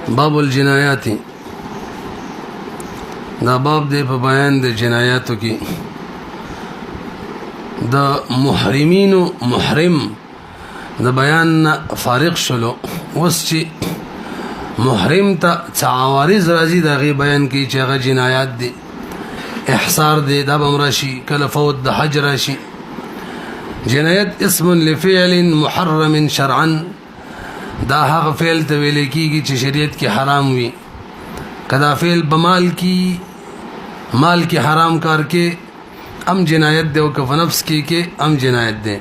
باب الجنایات دا باب دے په بیان د جنایاتو کې د محرمینو محرم د بیان فارغ شلو اوس چې محرم ته عوارض راځي دا غي بیان کې چې هغه جنایات دي احصار دي دا بمرشي کله فوت د حج راشي جنایت اسم لفعل محرم شرعا دا هغه فعل ته ویل کیږي چې شریعت کې حرام وي کدا فعل بمال کی مال کی حرام کار کې ام جنایت دے او کف نفس کی کې ام جنایت دے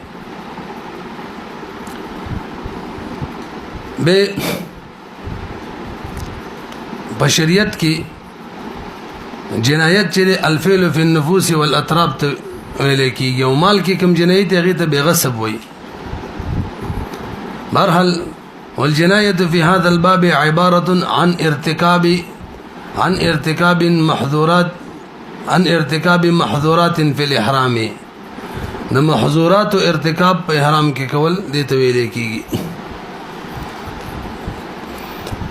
بے بشریت کی جنایت چې الفعل فی النفوس والاطراف ته ویل کیږي او مال کې کم جنایت هغه ته بغصب وي برحال والجناية في هذا الباب عبارة عن ارتكاب محظورات في الإحرام د محظورات او ارتكاب په احرام کې کول دي ته ویل کیږي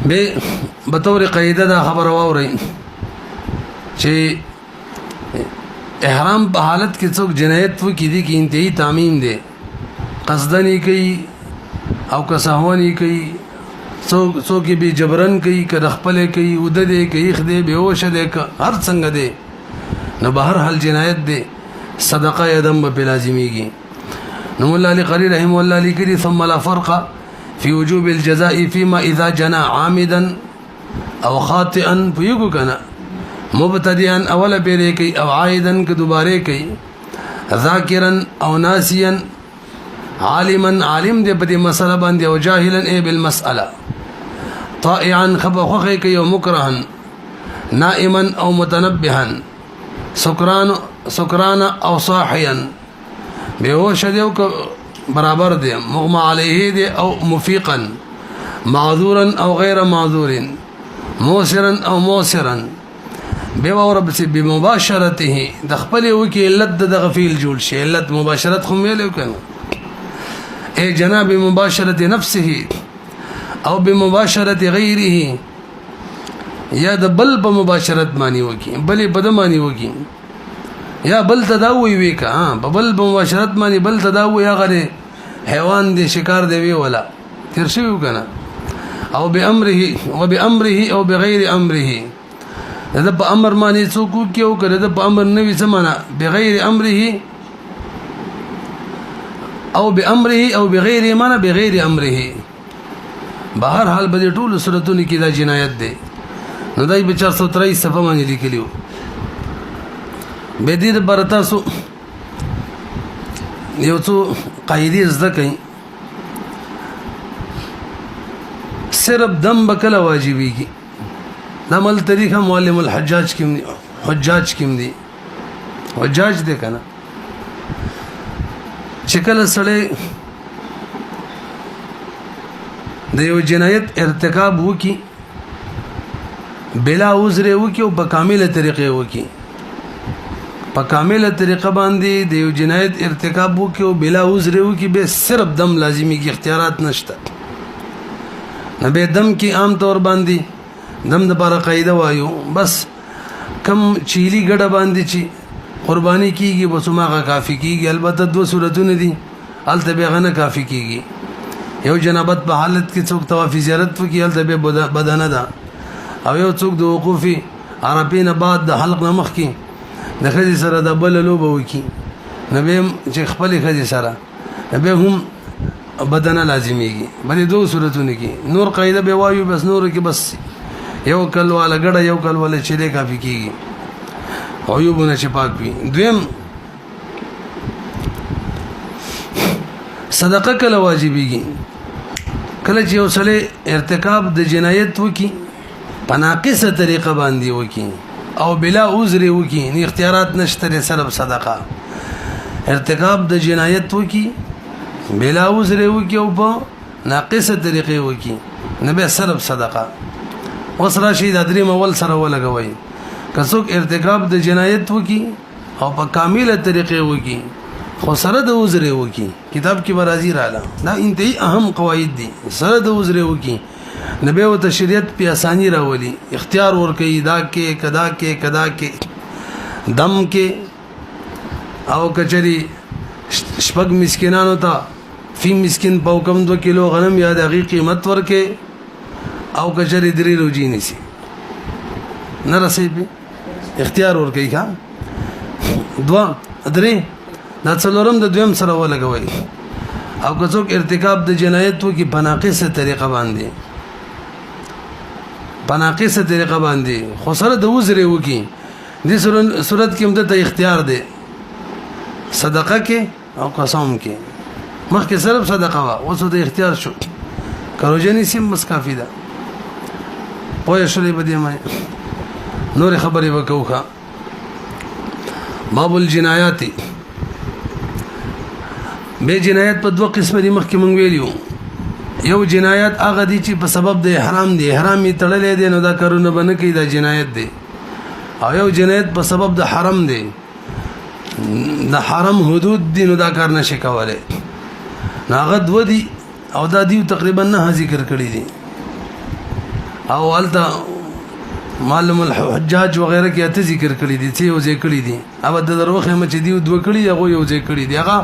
به بطور قاعده دا خبر واوري چې احرام په حالت کې څوک جنایت وکړي دي کې انتهایی تعمیم دي قصدنی کوي او کسهونی کوي څوک به جبرن کوي کله خپل کوي ود دې کوي خدای به هوش دې هر څنګه دې نو بهر حل جنایت دې صدقه یدم په لازمیږي نو مولا علی قری رحم الله لیکي ثم لا فرق في وجوب الجزاء فيما اذا جنى عامدا او خاطئا فيغو كنا مبتدئا اول بیره کوي او عائدا ک دوباره کوي ذاکرا او ناسيا عالما عالم دې په دې مسله باندې او جاهلا ای بالمساله طائعا خبخه کوي او مکرها نائما او متنبها سکران او صاحيا بهوش دې او برابر دې مغمى عليه دې او مفيقا معذورا او غير معذور موسرا او موسرا بمورب بمباشرته د خپل وکي علت د غفيل جوړ شي علت مباشرت خو ویلو کنه اے جناب مباشرت نفسه او بمباشرت غیره یا د بل په مباشرت معنی وکي بلې بد معنی وکي یا بل تداوی وکا په بل مباشرت معنی بل تداوی هغه حیوان دي شکار دی وی ولا تر شي وکنه او بامره او بغیر امره دا په امر معنی څوک کیو کړه دا په امر نوې سمانه بغیر امره او بامره او بغیر معنی بغیر امره بهر حال به ټول صورتونو کې دا جنایت ده نو دای په 423 صفحه باندې لیکلیو به دې د برتاسو یو څو قاعده زده کړئ صرف دم بکله واجبېږي دا مل طریقه معلم الحجاج کې حجاج کې دي حجاج دې کنه شکل سره د یو جنایت ارتکاب وکي بلا عذر وکي او په کامله طریقې وکي په کامله طریقه باندې د یو جنایت ارتکاب وکي او بلا عذر وکي به صرف دم لازمي کی اختیارات نشته نه به دم کې عام طور باندې دم د لپاره قاعده وایو بس کم چيلي ګډه باندې چی قربانی کیږي بس ماغه کافی کیږي البته دو صورتونه دي الته به غنه کافی کیږي یو جنابت په حالت کې څوک طواف زیارت وکي الته به بدنه ده او یو څوک د وقوفي عربین بعد د حلق نمخ کې د خدي سره د بل لوبه وکي نبی چې خپل خدي سره به هم بدنه لازميږي باندې دو صورتونه کې نور قاعده به وایو بس نور کې بس یو کل والا ګډه یو کل والا چې ده کافی کیږي عیوبونه چې پاک وي دویم صدقه کله واجبېږي کله چې یو سړی ارتکاب د جنایت وکي په ناقصه طریقه باندې وکي او بلا عذر وکي نه اختیارات نشته صرف صدقه ارتکاب د جنایت وکي بلا عذر وکي او په ناقصه طریقه وکي نه به صرف صدقه وسره شي د دریم اول سره ولګوي کڅوک ارتکاب د جنایت وکي او په کامله طریقې وکي خو سره د عذر وکي کتاب کې برازي رااله دا انتهایی اهم قواعد دي سره د عذر وکي نبی او ته شریعت په اسانی راولي اختیار ور کوي دا کې کدا کې کدا کې دم کې او کچري شپږ مسکینانو ته فی مسکین په کم 2 کیلو غنم یا د غي قیمت ورکې او کچري درې روزي نسی نه رسېږي اختیار ور کوي ښا دوا درې دا څلورم د دویم سره ولګوي او که څوک ارتکاب د جنایت وکي په ناقصه طریقه باندې خو سره د وزر وکي دې صورت کې هم د اختیار دی صدقه کې او قسم کې مخکې صرف صدقه وا اوس د اختیار شو کروجنی سیم بس کافی ده پوه شولې بده ما نور خبرې وکوخه باب الجنایات به جنایت په دوه قسمه دي مخکې مونږ ویلیو یو جنایت هغه دي چې په سبب د احرام دي احرام یې تړلې دي نو دا کارونه بنه کوي دا جنایت دي او یو جنایت په سبب د حرم دي د حرم حدود دي نو دا کار نشي کولای ناغه دو دي او دا دی تقریبا نه ذکر کړی دي او الته معلم الحجاج وغيرها کې اته ذکر کړی دي چې یو ځای کړی دي او د دروخه مچ دی دوه کړی هغه یو ځای کړی دي هغه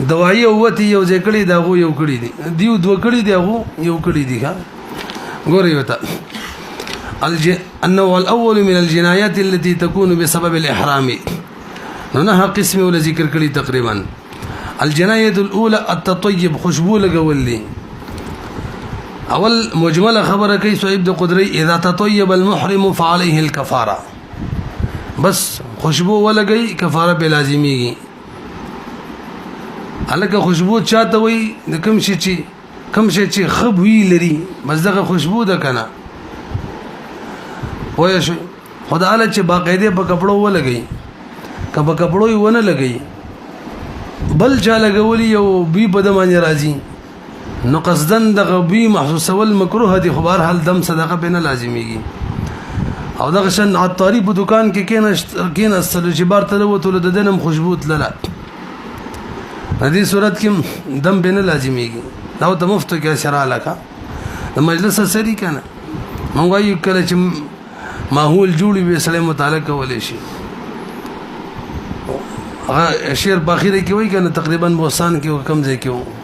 دوايي اوتی یو ځای کړی دا هغه یو کړی دي دیو دوه کړی دي هغه یو کړی دي ها ګورې وتا النوع الاول من الجنايات التي تكون بسبب الاحرام نها قسم ولا ذکر کړی تقریبا الجنايه الاولى التطيب خوشبو لګولې اول مجمله خبره کوي صاحب د قدرت اذا تطيب المحرم فعليه الكفاره بس خوشبو ولګي کفاره به لازميږي الکه خوشبو چاته وي د کوم شي چې خب وی لري بس دغه خوشبو ده کنه وای شو خدای چې باقاعده په کپړو ولګي کبه کپړو یې ونه لګي بل چا لګولي یو بي په دمانه راځي نو قصدن د غبي محسوس ول مکروه دي خبر حل دم صدقه بنه لازميږي او دغه شن عطاري په دکان کې کین اصل چې بار ته وته د دنم خوشبو تلله دې صورت کې دم بنه لازميږي دا ته مفت کې شرع لکه د مجلس سری کنه مونږ وایو کله چې ماحول جوړي به سلام متعلق ولې شي هغه شعر باخره کې وای کنه تقریبا بوسان کې کم ځای کې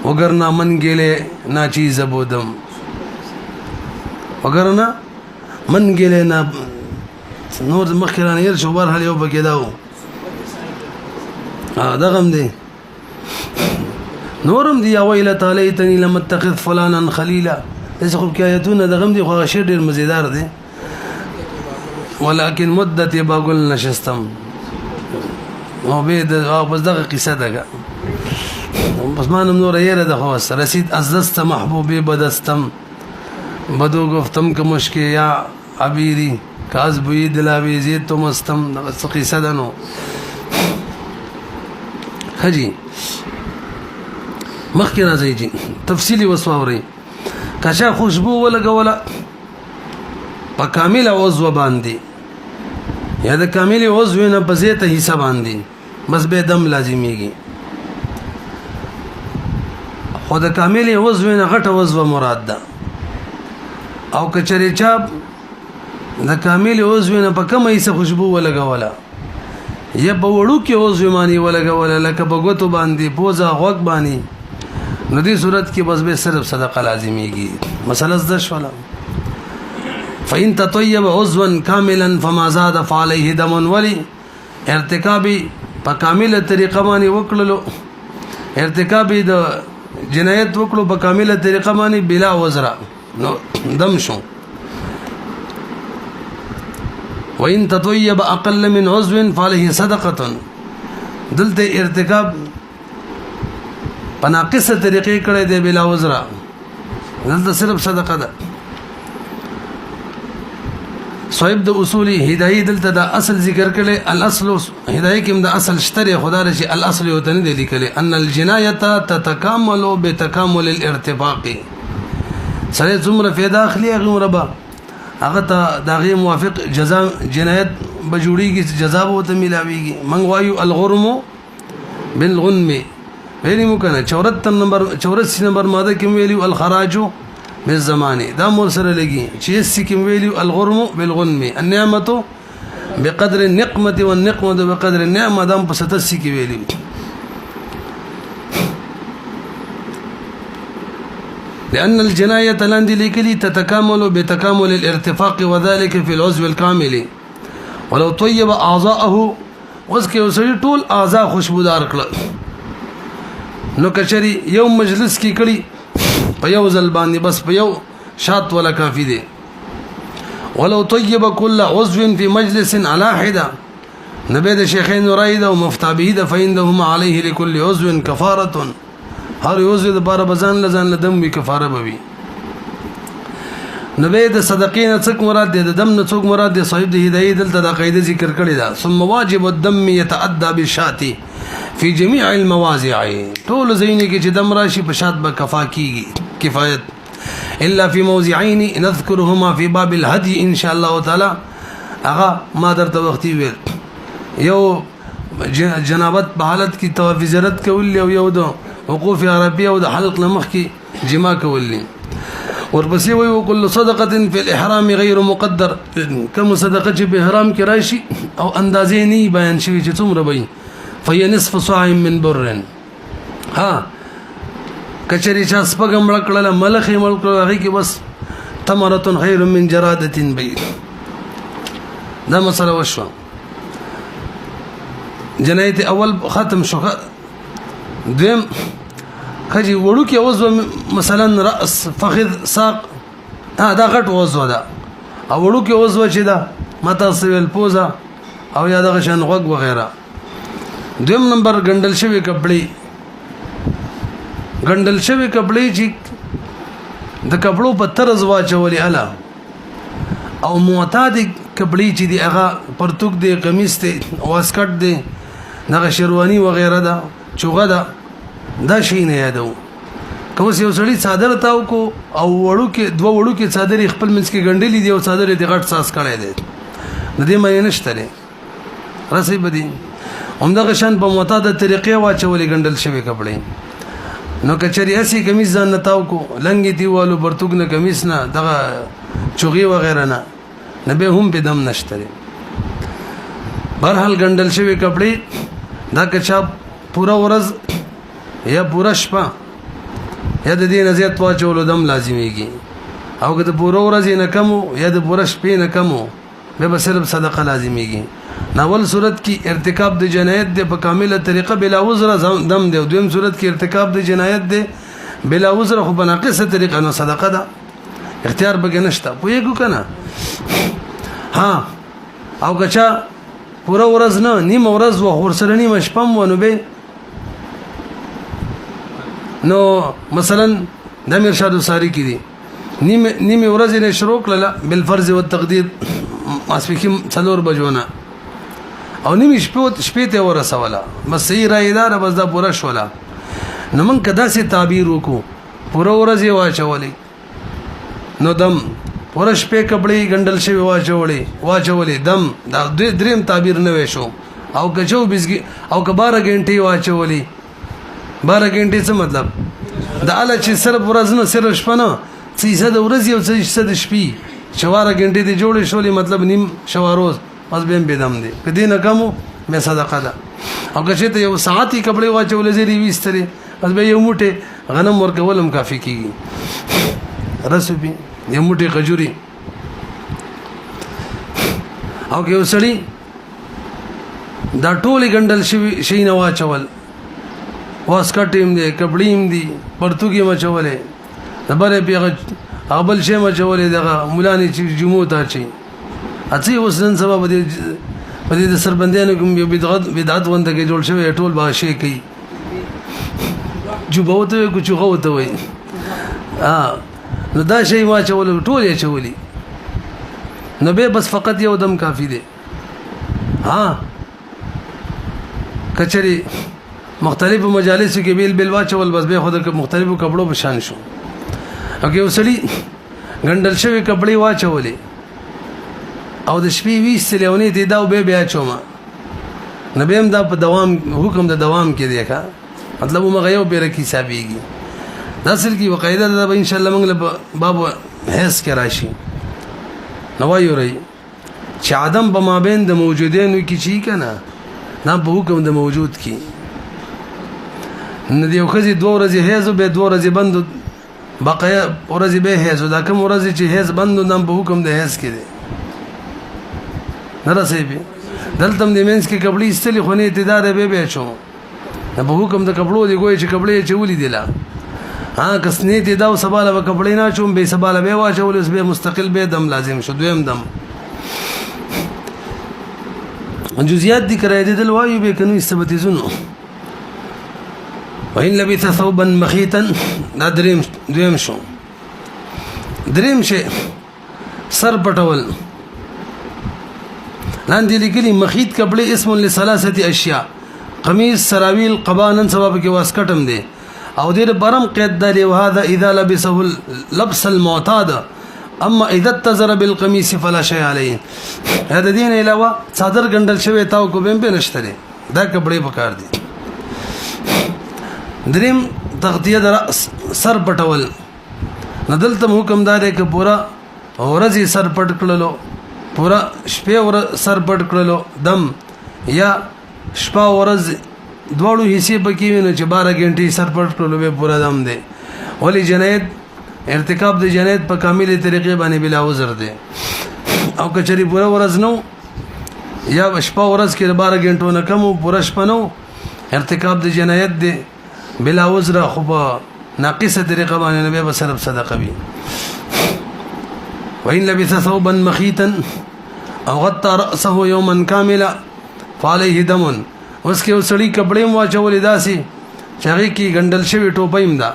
وگرنا من گله نا چیز بودم وگرنا من گله نا نور مخیران ير شو بار حال یو بکې داو دغم دی نورم دی ویل تعالی تنی لم اتخذ فلانا خلیلا دغه خو کې آیتونه دغم دی خو شعر ډیر مزیدار دی ولكن مدت باقول نشستم او به بس دغه قصه ده بس ما نور یره ده خواست رسید از دست محبوبی بدستم بدو گفتم که مشکی یا عبیری که از بوی دلاوی زید تو مستم قصه ده نو خجی مخی رازی جی تفصیلی وسواوری کشا خوشبو ولگولا پا کامل عضو باندی یا ده کامل عضو نه بزیت حصہ باندی بس به دم لازمیگی خو د کامل عضو نه غټه عضو مراد ده او کچری چاپ د کامل عضو نه په کومه یې خوشبو ولګولا یا په وړو کې عضو مانی ولګولا لکه په غوتو باندې پوزا غوګ باندې نو دې صورت کې بس به صرف صدقه لازميږي مسله زده شولا فإن تطيب عضوا كاملا فما زاد فعليه دم ولي ارتکابي په کامله طریقه باندې وکړلو ارتکابي د جنایت وکړو په کامله طریقه باندې بلا وزر نو دم شو وان تطيب اقل من عضو فعليه صدقه دلته ارتکاب په ناقصه طریقې کړه دی بلا وزر دلته صرف صدقه ده صاحب د اصول هدايه دلته د اصل ذکر کړي الاصل هدايه کې د اصل شتره خدا رشي الاصل یو تنه دي کړي ان الجنايه تتكامل بتكامل الارتفاق سره زمره في داخلي غمربا هغه ته دغه موافق جزاء جنایت بجوړيږي جزاء وته ملاويږي من وایو الغرم بالغنم ویلی مو کنه 84 نمبر ماده کې ویلو الخراج بالزمان دا مور سره لګي چې اس کې ویلو الغرم بالغنم النعمه بقدر النقمه والنقمه بقدر النعمه دا په 87 کې ویلو لأن الجناية لاندې لیکلي تتكامل بتكامل الارتفاق وذلك في العضو الكامل ولو طيب اعضاءه وسکه وسړي ټول اعضاء خوشبودار کړل نو کچري یو مجلس کې کړي په یو ځل باندې بس په یو شات ولا کافي دي ولو طيب كل عضو في مجلس على حده نبي د شيخين رايده ومفتابه ده فإنهم عليه لكل عضو كفارة هر عضو د بار بزان لزان لدم وی کفاره بوي نبي د صدقین څخه مراد دي د دم نه څوک مراد دي صاحب د هدايت دلته د قاعده ذکر کړی دا ثم واجب الدم يتعدى بالشاتي في جميع المواضع ټول زینې کې چې دم راشي په شات به کفا کیږي کفایت الا في موضعين نذكرهما في باب الهدي ان شاء الله تعالى هغه ما درته وختي ویل یو جنابت په حالت کې طواف زیارت کول یو دو وقوف عربيه او د حلق لمخ کې جما کول ورپسې وي وكل صدقه في الاحرام غير مقدر کوم صدقه چې په احرام کې راشي او اندازې نه بیان شوی چې څومره وي فهي نصف صاع من بر ها کچري چې سپګم لکړه ملخي ملکړه هغه کې بس تمره خير من جراده بي دا مسله وشو جنایت اول ختم شو دیم خجی وړو کې وزو مثلا راس فخذ ساق دا غټ وزو ده او وړو کې وزو چې ده متا سویل پوزا او یا دغه شان غوګ وغیرہ دویم نمبر ګندل شوی کپڑے چې د کپړو په طرز واچولې الا او معتاد کپڑے چې دی هغه پرتوک دی قمیص دی واسکټ دی دغه شروانی وغیرہ ده چوغه ده دا شي نه یادو کوم یو سړی صادر تاو کو او وړو کې دوه وړو کې صادر خپل منځ کې ګنډلې دی او صادر دې غټ ساس کړی دی د دې مې نشته لري راسي بدی همدغه شان په معتاده طریقې واچولې ګنډل شوی کپڑے نو کچري اسی کمیز ځان نتاو کو لنګي دیوالو برتوګ نه کمیز نه دغه چوغي وغیرہ نه به هم په دم نشته برحال ګنډل شوی کپڑے دا کچا پورا ورځ یا پورا شپه یا د دې نزيات واچولو دم لازميږي او که د پورا ورځ نه کم یا د پورا شپې نه کم به بس صرف صدقه لازميږي ناول صورت کې ارتکاب د جنایت د په کامله طریقه بلا عذر دم دی دویم صورت کې ارتکاب د جنایت د بلا عذر خو بناقصه طریقه نو صدقه ده اختیار به نشته پوهیږو کنه ها او کچا پورا ورځ نه نیم ورځ و ورسره نیم شپم ونه به نو مثلا د مرشد ساری کې دي نیم ورځ نه شروع کړل بل فرض او تقدیر ماسپکیم څلور بجونه او نیم شپې ته ورسوله بس صحیح رايدار بس دا پورا شولا نو من کدا سي تعبیر وکړو پورا ورځ واچولې نو دم پورا شپې کپڑے ګندل شوی واچولې دم دا دریم تعبیر نه وشو او کچو بسګي او که 12 غنټې واچولې 12 غنټې څه مطلب دا اله چې صرف ورځ نه صرف شپه نه څه د ورځ یو څه د شپې 4 غنټې دي جوړې شولې مطلب نیم شوا روز بس به دم دي کدی نه کمو مې صدقه ده او که چې ته یو ساعتي کپڑے واچولې زری وستري بس به یو موټه غنم ورکولم کافي کیږي رسوبي یو موټه کجوري او که وسړي دا ټولې ګندل شي نه واچول واسکټیم دي کپړیم دي پرتګي مچولې دبره پیغه ابل شي مچولې دغه مولاني چې جمعو ته چی اڅي وسن سبب دي د سربندانو کوم یو بدعت ونده کې جوړ شوی ټول با شي کوي جوبوته کو چغوته وي نو دا شی واچول ټول یې چولي نو به بس فقط یو دم کافی دی کچري مختلفو مجالسو کې بیل بیل واچول بس به خود مختلفو کپړو په شان شو او کې وسړي ګندل شوی کپړې واچولې او د شپې 20 لونی دی دا به بیا چوما نبیم دا په دوام حکم د دوام کې دی ښا مطلب موږ یو بیر کې حسابيږي دا اصل کې وقایده ده ان شاء الله موږ له باب حس کې راشي نو وایو ری چې عدم په مابین د موجودینو کې چی کنه نه په حکم د موجود کې نه دی یو خزي 2 ورځې هیڅ به 2 ورځې بند بقایا ورځې به هیڅ دا کوم ورځې چې هیڅ بند نه په حکم د هیڅ کې دی نه رسې به دلته د مینس کې کپړې استلې خو نه اعتدار به چو نه په حکم د کپړو دی ګوي چې کپړې چولې دي لا ها کسنې ته دا سباله به کپړې نه چوم به سباله به واچول اوس به مستقل به دم لازم شو دویم دم جزئیات دي کرای دي دل وایو به کنو استبتزون وإن لبث ثوبا مخيتا دا دریم شو دریم شي سر پټول لاندې لیکلي مخیط کپڑے اسم لثلاثه اشیاء قمیص سراویل قبانن سبب کې واسکټم دي او دې برم قید دی وهذا اذا لبسه لبس المعتاد اما اذا اتزر بالقميص فلا شيء عليه هذا دین علاوه صادر ګندل شوی تاو کو بهم به نشته دا کپڑے پکار دي دریم تغطیه در سر پټول ندلته حکم دار کې پورا ورځي سر پټ کړلو پورا شپه ور سر پټ کړلو دم یا شپه ورځ دوړو حصے پکې ویني چې 12 غنټې سر پټ کړلو به پورا دم دی ولی جنایت ارتکاب د جنایت په کامله طریقې باندې بلا عذر دی او کچري پورا ورځ نو یا شپه ورځ کې 12 غنټو نه کم پورا شپه نو ارتکاب د جنایت دی بلا عذر خو ناقصه طریقه باندې به صرف صدقه وي وإن لبث ثوبا مخيتا او غطى رأسه يوما كاملا فعليه دم وسکه وسړی کپڑے واچولې داسي چاغي کی ګندل شوی ټوپایم دا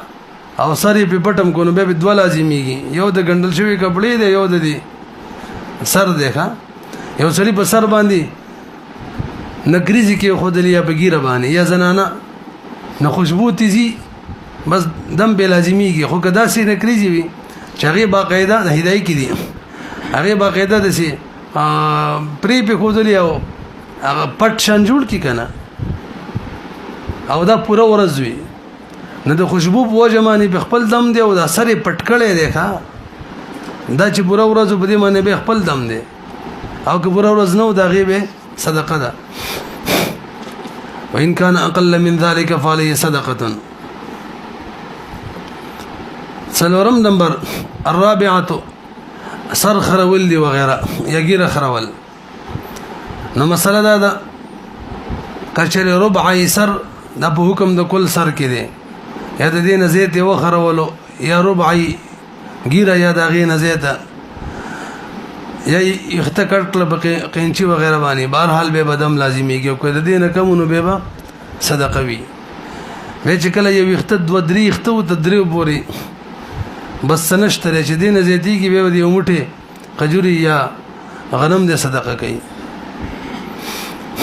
او سری په پټم کو نو به دوا لازميږي یو د ګندل شوی کپڑے دی یو د دې سر دیکھا یو سړی په سر باندې نګریزي کې خودلیا په ګیره باندې یا زنانه نه خوشبو تیزي بس دم به لازميږي خو کدا سي نګریزي وي چاغي باقاعده د هدايه کې دي هغه باقاعده د سي پری په خودلیا او هغه پټ شان جوړ کی کنه او دا پوره ورځ وي نه د خوشبو په وجماني په خپل دم دی او دا سره پټکړې دی ښا دا چې پوره ورځ په دې باندې به خپل دم دی او که پوره ورځ نو دا غیبه صدقه ده وان كان اقل من ذلك فعليه صدقه سلورم نمبر الرابعه سر خرول دی وغيرها یګیره خرول نو مسله دا ده کچره ربع سر د په حکم د کل سر کې دی یا د دې نزیت یو خرولو یا ربع ګیره یا د غې نزیت یا اختکړ کله قینچی وغیرہ باندې بهر حال به بدم لازمیږي او کله د دې نه کمونو به صدقه وي به چې کله یو وخت دو درې وخت تدریو پوری بس سنشتره چې دې نزیتی کې به دی موټه قجوري یا غنم دې صدقه کوي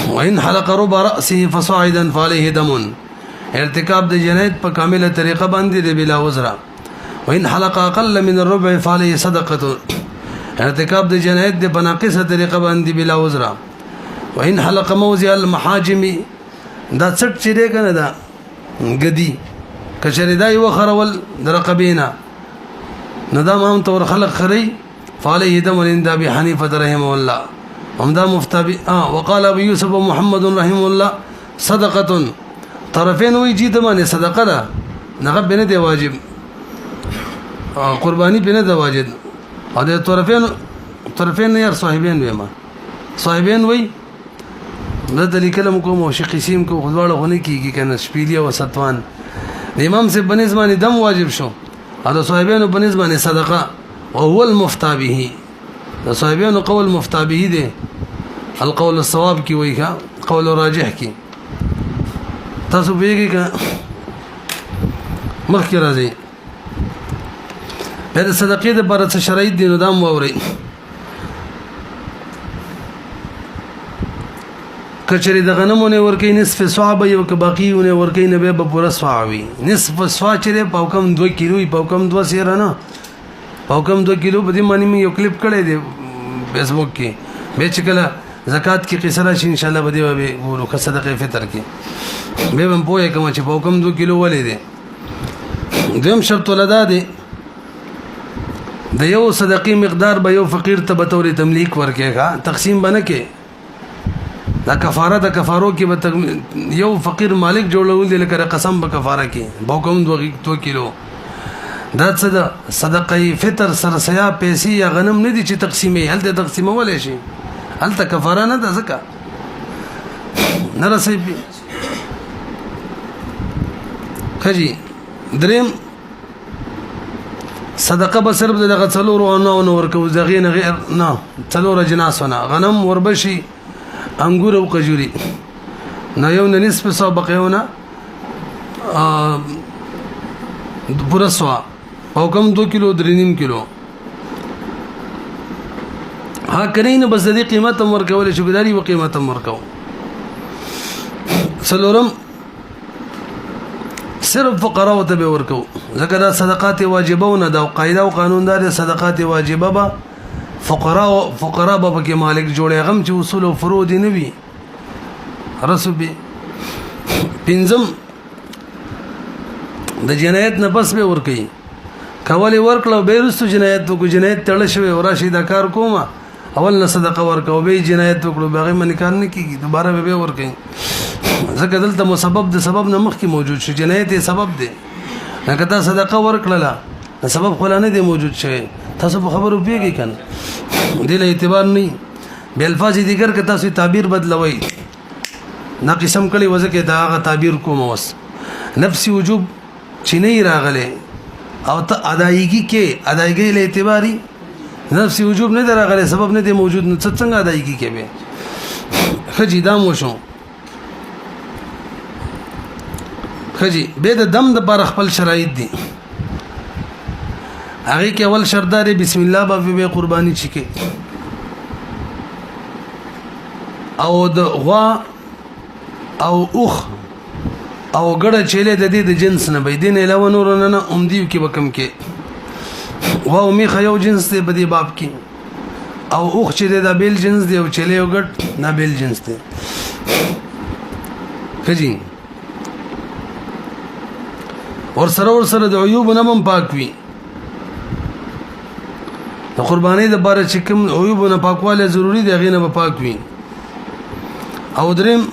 وإن حلق ربع رأسه فصاعدا فعليه دم ارتكاب د جنایت په کامله طریقه باندې بلا عذر وإن حلق اقل من الربع فعليه صدقه ارتكاب د جنایت د بناقصه طریقه باندې بلا عذر وإن حلق موضع المحاجم دا څټ چیرې کنه دا غدي کچری دا یو خرول درقبینا ندام هم تور خلق خري فعليه دم عند ابي حنيفه رحمه الله همدا مفتابي وقال ابو يوسف محمد رحمه الله صدقه طرفين ويجي دمانه صدقه ده نغب بنه دی واجب قرباني بنه دی واجب او د طرفين ير صاحبين ويما صاحبين وي د دلی کلم کوم او شي قسم کو خدواړه غونې کیږي کنه شپیلیا وسطوان امام سے بنسبانه دم واجب شو او د صاحبانو بنسبانه صدقه او هو المفتى به د صاحبانو قول مفتى به دي القول الصواب کی وای کا قول راجح کی تاسو بیګی کا مخکې راځي په صدقې د بار څه شرایط دي نو دام ووري کچری د غنمونه ورکی نصف صعب یو ک باقیونه ورکی نه به پورا صعوي نصف صوا چره پاوکم 2 کیلو پاوکم 2 سیر نه پاوکم 2 کیلو په دې معنی مې یو کلیپ کړی دی فیسبوک کې به چې کله زکات کې قصره شي ان شاء الله به ورو صدقه فطر کې به هم پوهه کوم چې پاوکم 2 کیلو ولې دی دویم شرط ولدا دی د یو صدقې مقدار به یو فقیر ته به تور تملیک ورکېږي تقسیم بنه کې دا کفاره د کفارو کې به یو فقیر مالک جوړول دي لکه قسم به کفاره کې بوکم 2 کیلو دا څه ده صدقې فطر سره سیا پیسې یا غنم نه دي چې تقسیمې هلته تقسیمول شي هلته کفاره نه ده ځکه نه رسېږي خجی دریم صدقه به صرف دغه څلور او نو ورکو زغین غیر نه څلور جناسونه غنم وربشي انګور او قجوري نو یو نسب سو بقیونه پورسوا او کم 2 کیلو 3.5 کیلو ها کرین بس دې قیمت هم ورکول شي ګداري او قیمت هم ورکو څلورم صرف فقراء ته به ورکو ځکه دا صدقات واجبه نه دا قاعده او قانون دا صدقات واجبه به فقراء به کې مالک جوړي غم چې اصول او فروع دي نه وي رسوبي پنځم د جنایت نه پس به ورکي کولې ورکلو بیرستو جنایت کو جنایت تړل شوی او راشي دا کار کومه اول نه صدقه ورکو به جنایت وکړو باغې من کار نه کیږي دوباره به ورکي ځکه دلته مسبب د سبب نه مخکې موجود شي جنایت یې سبب دی لکه دا صدقه ورکړه د سبب خو نه دی موجود شي تاسو په خبرو پیږي کنه دې له اعتبار نه به الفاظ دیگر که تاسو تعبیر بدلوي نه قسم کړي وځکه دا غا تعبیر کوم وس نفسي وجوب چې نه راغله او ته ادایګي کې ادایګي له اعتباري نفسي وجوب نه راغله سبب نه دی موجود نو څنګه ادایګي کې به خجی دا مو شو خجی به د دم د پر خپل شرایط دي هغه کې اول شردار بسم الله به قرباني چکه او د غوا او اوخ او ګړه چيله د دې د جنس نه بيدین علاوه نور نه اومدیو کې وکم کې وا او میخه یو جنس دی په دې باب کې او اوخ چې د بیل جنس دی او چيله یو ګټ نه بیل جنس دی خجی ور سره د عیوب نه هم پاک وي د قرباني د بار چې کوم عیوب نه پاکواله ضروری دی غینه به پاک وي او دریم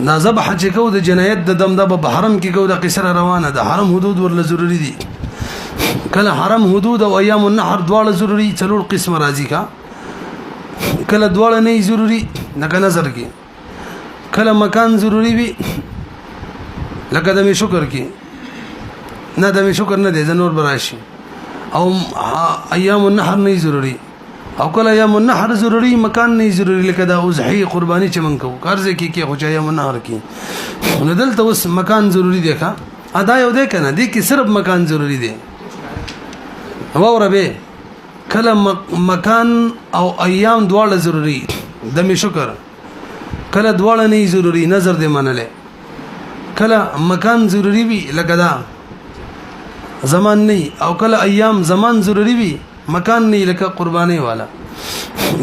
نازب حج کو د جنایت د دم د حرم کې کو د قصر روانه د حرم حدود ورله ضروری دي کله حرم حدود او ایام النحر دواړه ضروری څلور قسم راځي کا کله دواړه نه ضروری نه نظر کې کله مکان ضروری وي لکه د می شکر کې نه د می شکر نه دي زنور براشي او ایام النحر نه ضروری او کله ایام النحر ضروری مکان نه ضروری لکه دا اضحی قربانی چې منکو قرض کې خو ایام النحر کې نو دلته اوس مکان ضروری دی ښا ادا یو دی کنه دی کې صرف مکان ضروری دی ووره به کله مکان او ایام دواړه ضروری د می شکر کله دواړه نه ضروری نظر دې منله کله مکان ضروری وي لکه دا زمان نه او کله ایام زمان ضروری وي مکان نه لکه قرباني والا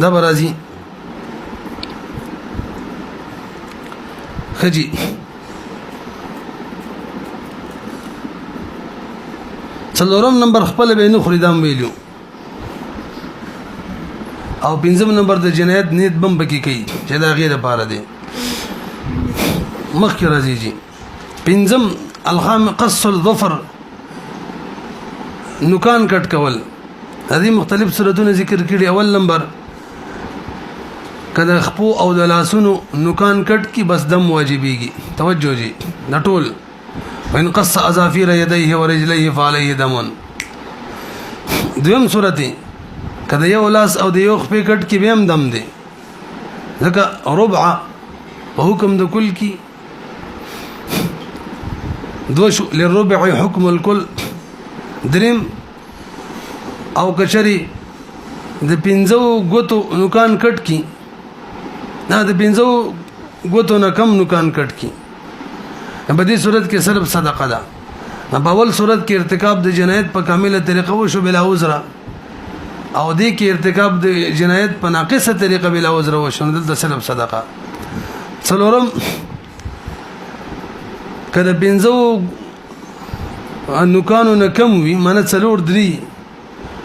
دا برازي خجی څلورم نمبر خپل به نه خریدام ویلو او پنځم نمبر د جنایت نیت بم بکی کوي چې دا غیر لپاره دی مخکې راځي جی پنځم الخام قص الظفر نوکان کټ کول هذه مختلف صورتونه ذکر کړي اول نمبر کله خپو او د لاسونو نوکان کټ کی بس دم واجبېږي توجه جی نټول وان قص اظافير يديه ورجليه فعليه دم دویم صورتي کله یو لاس او د یو خپې کټ کی به هم دم دی ځکه ربع په حکم د کل کی دوش للربع حكم الكل دریم او کچری د پنځو غوتو نوکان کټ کی نه د پنځو غوتو نه کم نوکان کټ کی په دې صورت کې صرف صدقه ده په اول صورت کې ارتکاب د جنایت په کامله طریقه وشو بلا عذر او دې کې ارتکاب د جنایت په ناقصه طریقه بلا عذر وشو دلته صرف صدقه څلورم کله پنځو نوکانو نه کم وي معنی څلور درې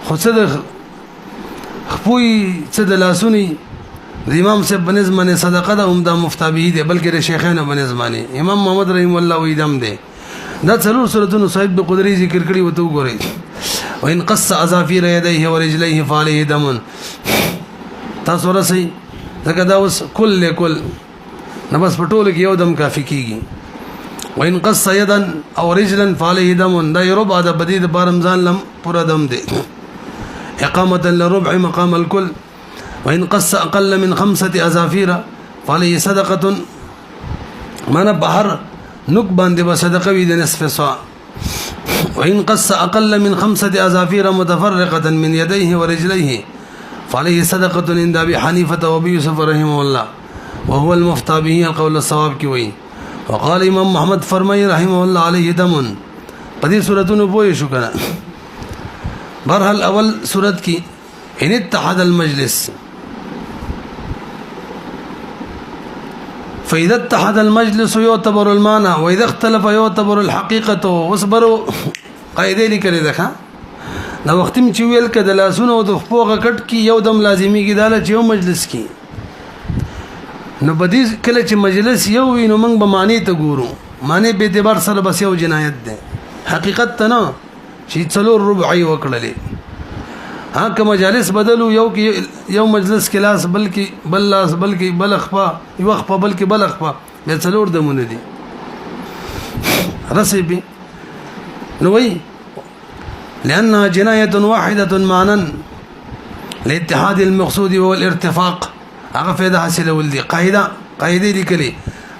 خو څه د خپوی څه د لاسونی د امام صاحب بنظم باندې صدقه ده هم دا مفتابه دي بلکې د شیخانو بنظم باندې امام محمد رحم الله وی دم ده دا څلور سورتونو صاحب به قدرت ذکر کړی وته وګورئ وان قص اظافیر يديه ورجليه فعليه دم تاسو راسي ځکه دا اوس کل نه بس پټول کې یو دم کافی کیږي وان قص يدا او رجلا فعليه دم دا ربع د بدید بارمزان لم پورا دم ده اقامه لربع مقام الكل وان قص اقل من 5 اظافیر فعليه صدقه معنا بهر نک باندې به صدقه وي د نصف صاع وان قص اقل من 5 اظافیر متفرقه من يديه ورجليه فعليه صدقه عند ابي حنيفه وابي يوسف رحمه الله وهو المفتى به القول الصواب کی وی وقال امام محمد فرمای رحمه الله عليه دم پدې سورتونو پوي شو کنه برحال اول سورت کی ان اتحد المجلس فإذا اتحد المجلس يعتبر المعنى وإذا اختلف يعتبر الحقيقة واصبروا قاعده لیکلې ده دا وخت چې ویل کده لاسونه او د خپوغه کټ کی یو دم لازمی کی داله چې یو مجلس کی نو بدی کله چې مجلس یو وي نو موږ به معنی ته ګورو معنی به اعتبار سره بس یو جنایت ده حقیقت ته نه چې څلور ربعي وکړلې که مجالس بدلو یو مجلس کلاس بلکې بل لاس بلکې بلخپا یو خپا بلکې بلخپا به څلور دمونه دي رسبي نو وی لانها جنايه واحده معنا لاتحاد المقصود والارتفاق هغه فائدہ حاصله ولدي قاعده لیکلي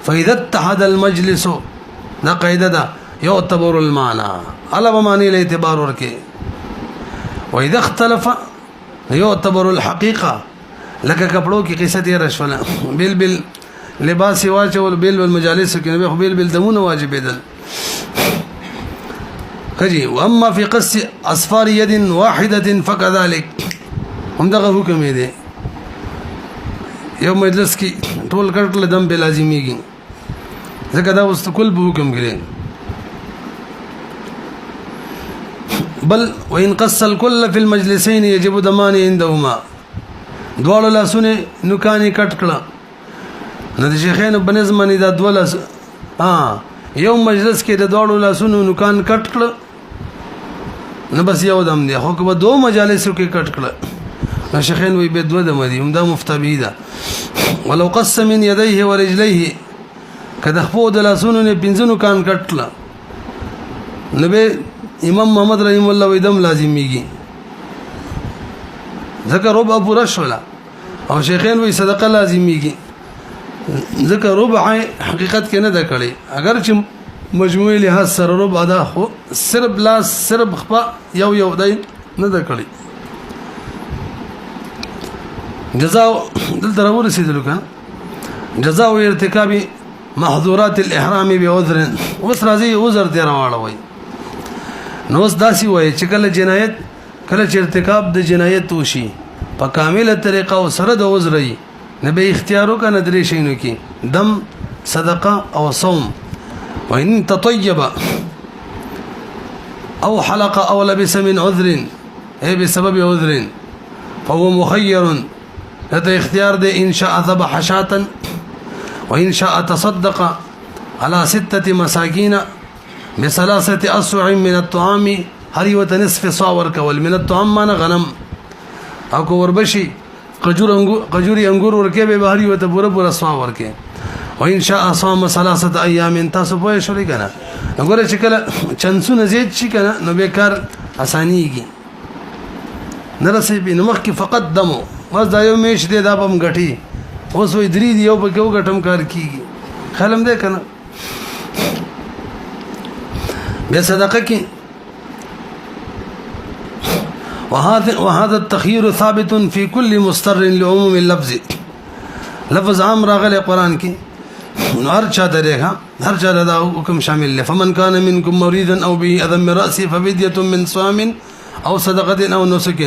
فاذا اتحد المجلس دا قاعده ده يعتبر المعنى على معنی له اعتبار ورکه واذا اختلف يعتبر الحقيقه لك کپڑوں کی قصه یې رشوله بل لباس واچول بل مجالس کې نو بل دمونه واجب دي کجی واما في قص اصفار يد واحده فكذلك هم دغه حکم دی یو مجلس کې ټول کټل دم به لازميږي ځکه دا واست کل به حکم کړي بل وان قص الكل في المجلسين يجب ضمان عندهما دوړ لاسونه نوکانی کټ کړه نو د شیخانو بنظمانی دا دوله یو مجلس کې د دوړ لاسونه نوکان کټ کړه نو بس یو دم دی خو که دو مجالسو کې کټ کړه نو شیخان وی به دوه دم دي هم دا مفتبی ده ولو قص من يديه ورجليه کده خپو د لاسونو نه پنځونو کان کټله نو به امام محمد رحم الله ویدم لازمیږي ذکر ربع پورا شولا او شیخین وی صدقه لازمیږي ذکر ربع حقیقت کې نه ده کړي اگر چې مجموعي لحاظ سره ربع ده خو صرف لاس صرف خپا یو دای نه ده کړي جزاء دلته ورسېدلو کنه جزاء ارتکاب محظورات الاحرام بعذر وس راځي عذر دی راوړوي نو اوس داسي وای چې کله جنایت کله چې ارتکاب د جنایت وشي په کامله طریقه او سره د عذري نه به اختیارو کنه درې شینو کې دم صدقه او صوم وان تطيب او حلق او لبس من عذر اي بسبب عذر فهو مخير هذا اختيار ده ان شاء ذبح شاة وان شاء تصدق على 6 مساكين بثلاثه اسع من الطعام هريوه نصف صاع ورکول من الطعام معنا غنم او کو وربشي قجوري انګور ورکه به هريوه پورا صاع ورکه وان شاء صام 3 ايام تاسو په شوري کنه وګوره چې کله چنسونه زیات شي کنه نو به کار اسانيږي نرسي بنو مخ کې فقط دمو بس دا یو میش دی دا بم غټي اوس وې درې دی یو په کو غټم کار کیږي خلم دې کنه به صدقه کې وهذا التخيير ثابت في كل مستر لعموم اللفظ لفظ عام راغله قران کې هر چا درېها هر چا دا حکم شامل له فمن كان منكم مريضا او به اذى من راسه ففديه من صيام او صدقه او نسك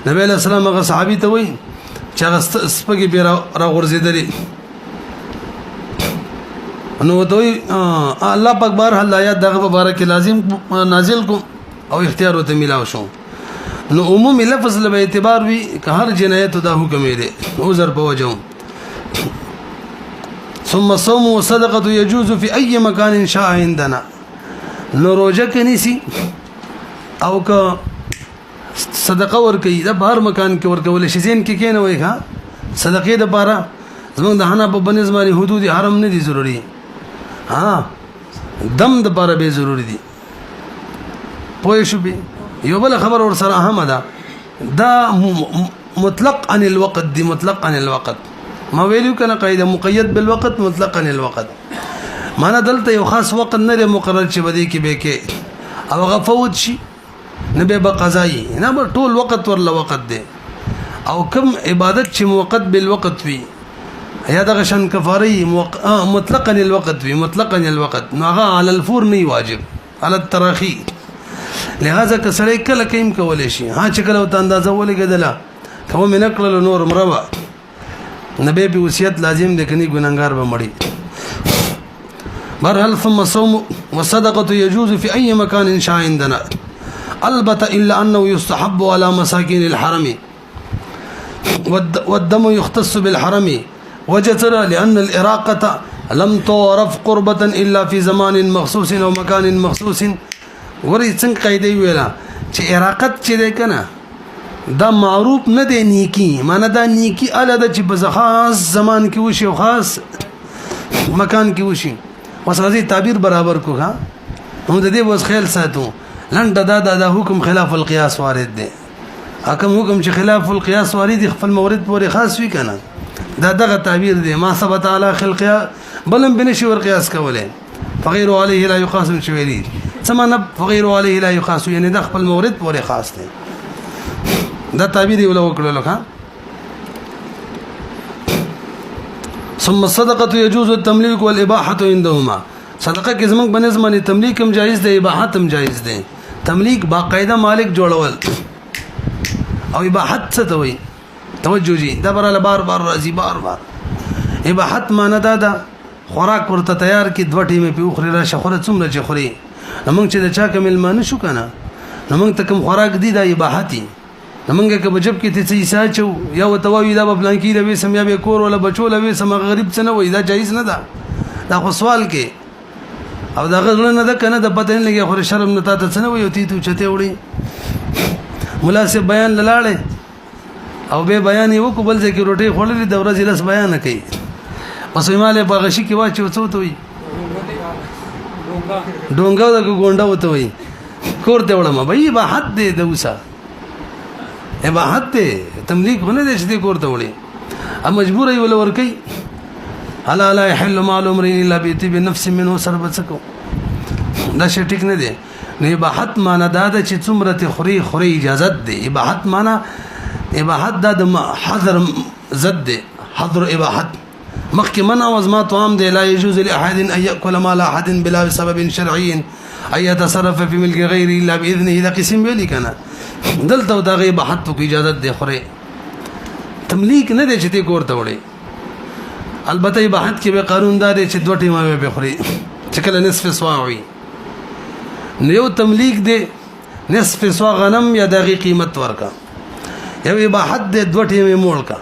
نبی علیہ السلام هغه صحابي ته وای چې هغه سپګي به را غورځېدلې نو دوی الله پاک بار الله آیات دغه مبارک لازم نازل کو او اختیار وته ملاو شو نو عمومي لفظ له اعتبار وی که هر جنایت دا حکم دی عذر بوجو ثم الصوم والصدقه يجوز في اي مكان شاء عندنا نو روزه کنيسي او که صدقه ور کوي د بهر مکان کې ور کول شي زین کې کینه وای ښا صدقې د بارا زمونږ د حنا په بنظماني حدود حرم نه دي ضروري ها دم د بارا به ضروري دي پوه شو به یو بل خبر ور سره اهم ده دا مطلق عن الوقت دي مطلق عن الوقت ما ویلو کنه قاعده مقید بالوقت مطلق عن الوقت معنا دلته یو خاص وقت نه مقرر شي بده کې به کې او غفوت شي نه به قضایي نه به ټول وخت ورله وخت دی او کوم عبادت چې موقت بالوقت وي یا دغه شان کفاری مطلقا الوقت وي مطلقا الوقت نو هغه علی الفور نه واجب علی التراخی لہذا کسړی کله کیم کولې شي ها چې کله ته اندازه ولګدله کوم منکل نور مروا نبی به وصیت لازم دی کني ګناګار به مړی برحال ثم صوم وصدقه يجوز في اي مكان شاء عندنا البته الا انه يستحب على مساكين الحرم والدم يختص بالحرم وجتر لان الاراقه لم تعرف قربه الا في زمان مخصوص او مكان مخصوص ورې څنګه قاعده ویلا چې اراقت چې ده کنه دا معروف نه دی نیکی معنی دا نیکی الاده چې په خاص زمان کې وشي او خاص مکان کې وشي وسازي تعبیر برابر کو ها هم د دې وس خیال ساتو لنډه دا حکم خلاف القياس وارد دی حکم حکم چې خلاف القياس وارد خپل مورد پورې خاص وي کنه دا دغه تعبیر دی ما ثبت علی خلق بلم بنشي ور قياس کوله فغير عليه لا يقاس شويري سمانه فغير عليه لا يقاس یعنی د خپل مورد پورې خاص دی دا تعبیر یو لوکړل ښا ثم الصدقه يجوز التمليك والاباحه عندهما صدقه کې زمنګ بنظمانه تملیک هم جایز دی اباحت هم جایز دی تملیک باقاعده مالک جوړول او اباحت څه ته وایي توجه جی دا براله بار راځي بار اباحت معنی دا خوراک ورته تیار کی دوه ټیمه په اخري را شخوره څومره چې خوري نمنګ چې د چا کمل مان شو کنه نمنګ ته کوم خوراک دی د اباحتي نمنګ که بجب کې ته څه ساچو یا وتووي دا په پلان کې د وسم یا به کور ولا بچو لا وسم غریب څه نه وای دا جایز نه ده دا خو سوال کې او دا غل نه ده کنه د پته نه لګي خو شرم نه تا ته څه نه وي تی تو چته وړي مناسب بیان لاله او به بیان یو کو بل ځکه روټي خورلې د ورځې لس بیان کوي پس ایماله په غشي کې واچو څو ته وي ډونګا د ګونډا وته وي کور ته وړم به به حد دې دوسا به حد دې تملیک ونه دې چې کور ته وړي ا مجبور ای ول ور کوي الا لا يحل مال امر الا بيتي نفس منه سربڅکو دا شی ټیک نه دی نه اباحت معنا دا چې څومره خوري اجازه دی اباحت معنا اباحت د حظر زد دی حظر اباحت مخکې منع وزما طعام دی لا يجوز لاحد ان ياكل مال احد بلا سبب شرعي اي يتصرف في ملك غيره الا باذنه اذا قسم ویلی کنه دلته دا غي اباحت کو اجازه دی خوري تملیک نه دی چې کور ته وړي البته اباحت کې به قانون دار چې دوه ټیمه به خوري چې کله نصف سوا وي نو تملیک دی نصف سوا غنم یا دغه قیمت ورکا یو اباحت دی دوه ټیمه مول کا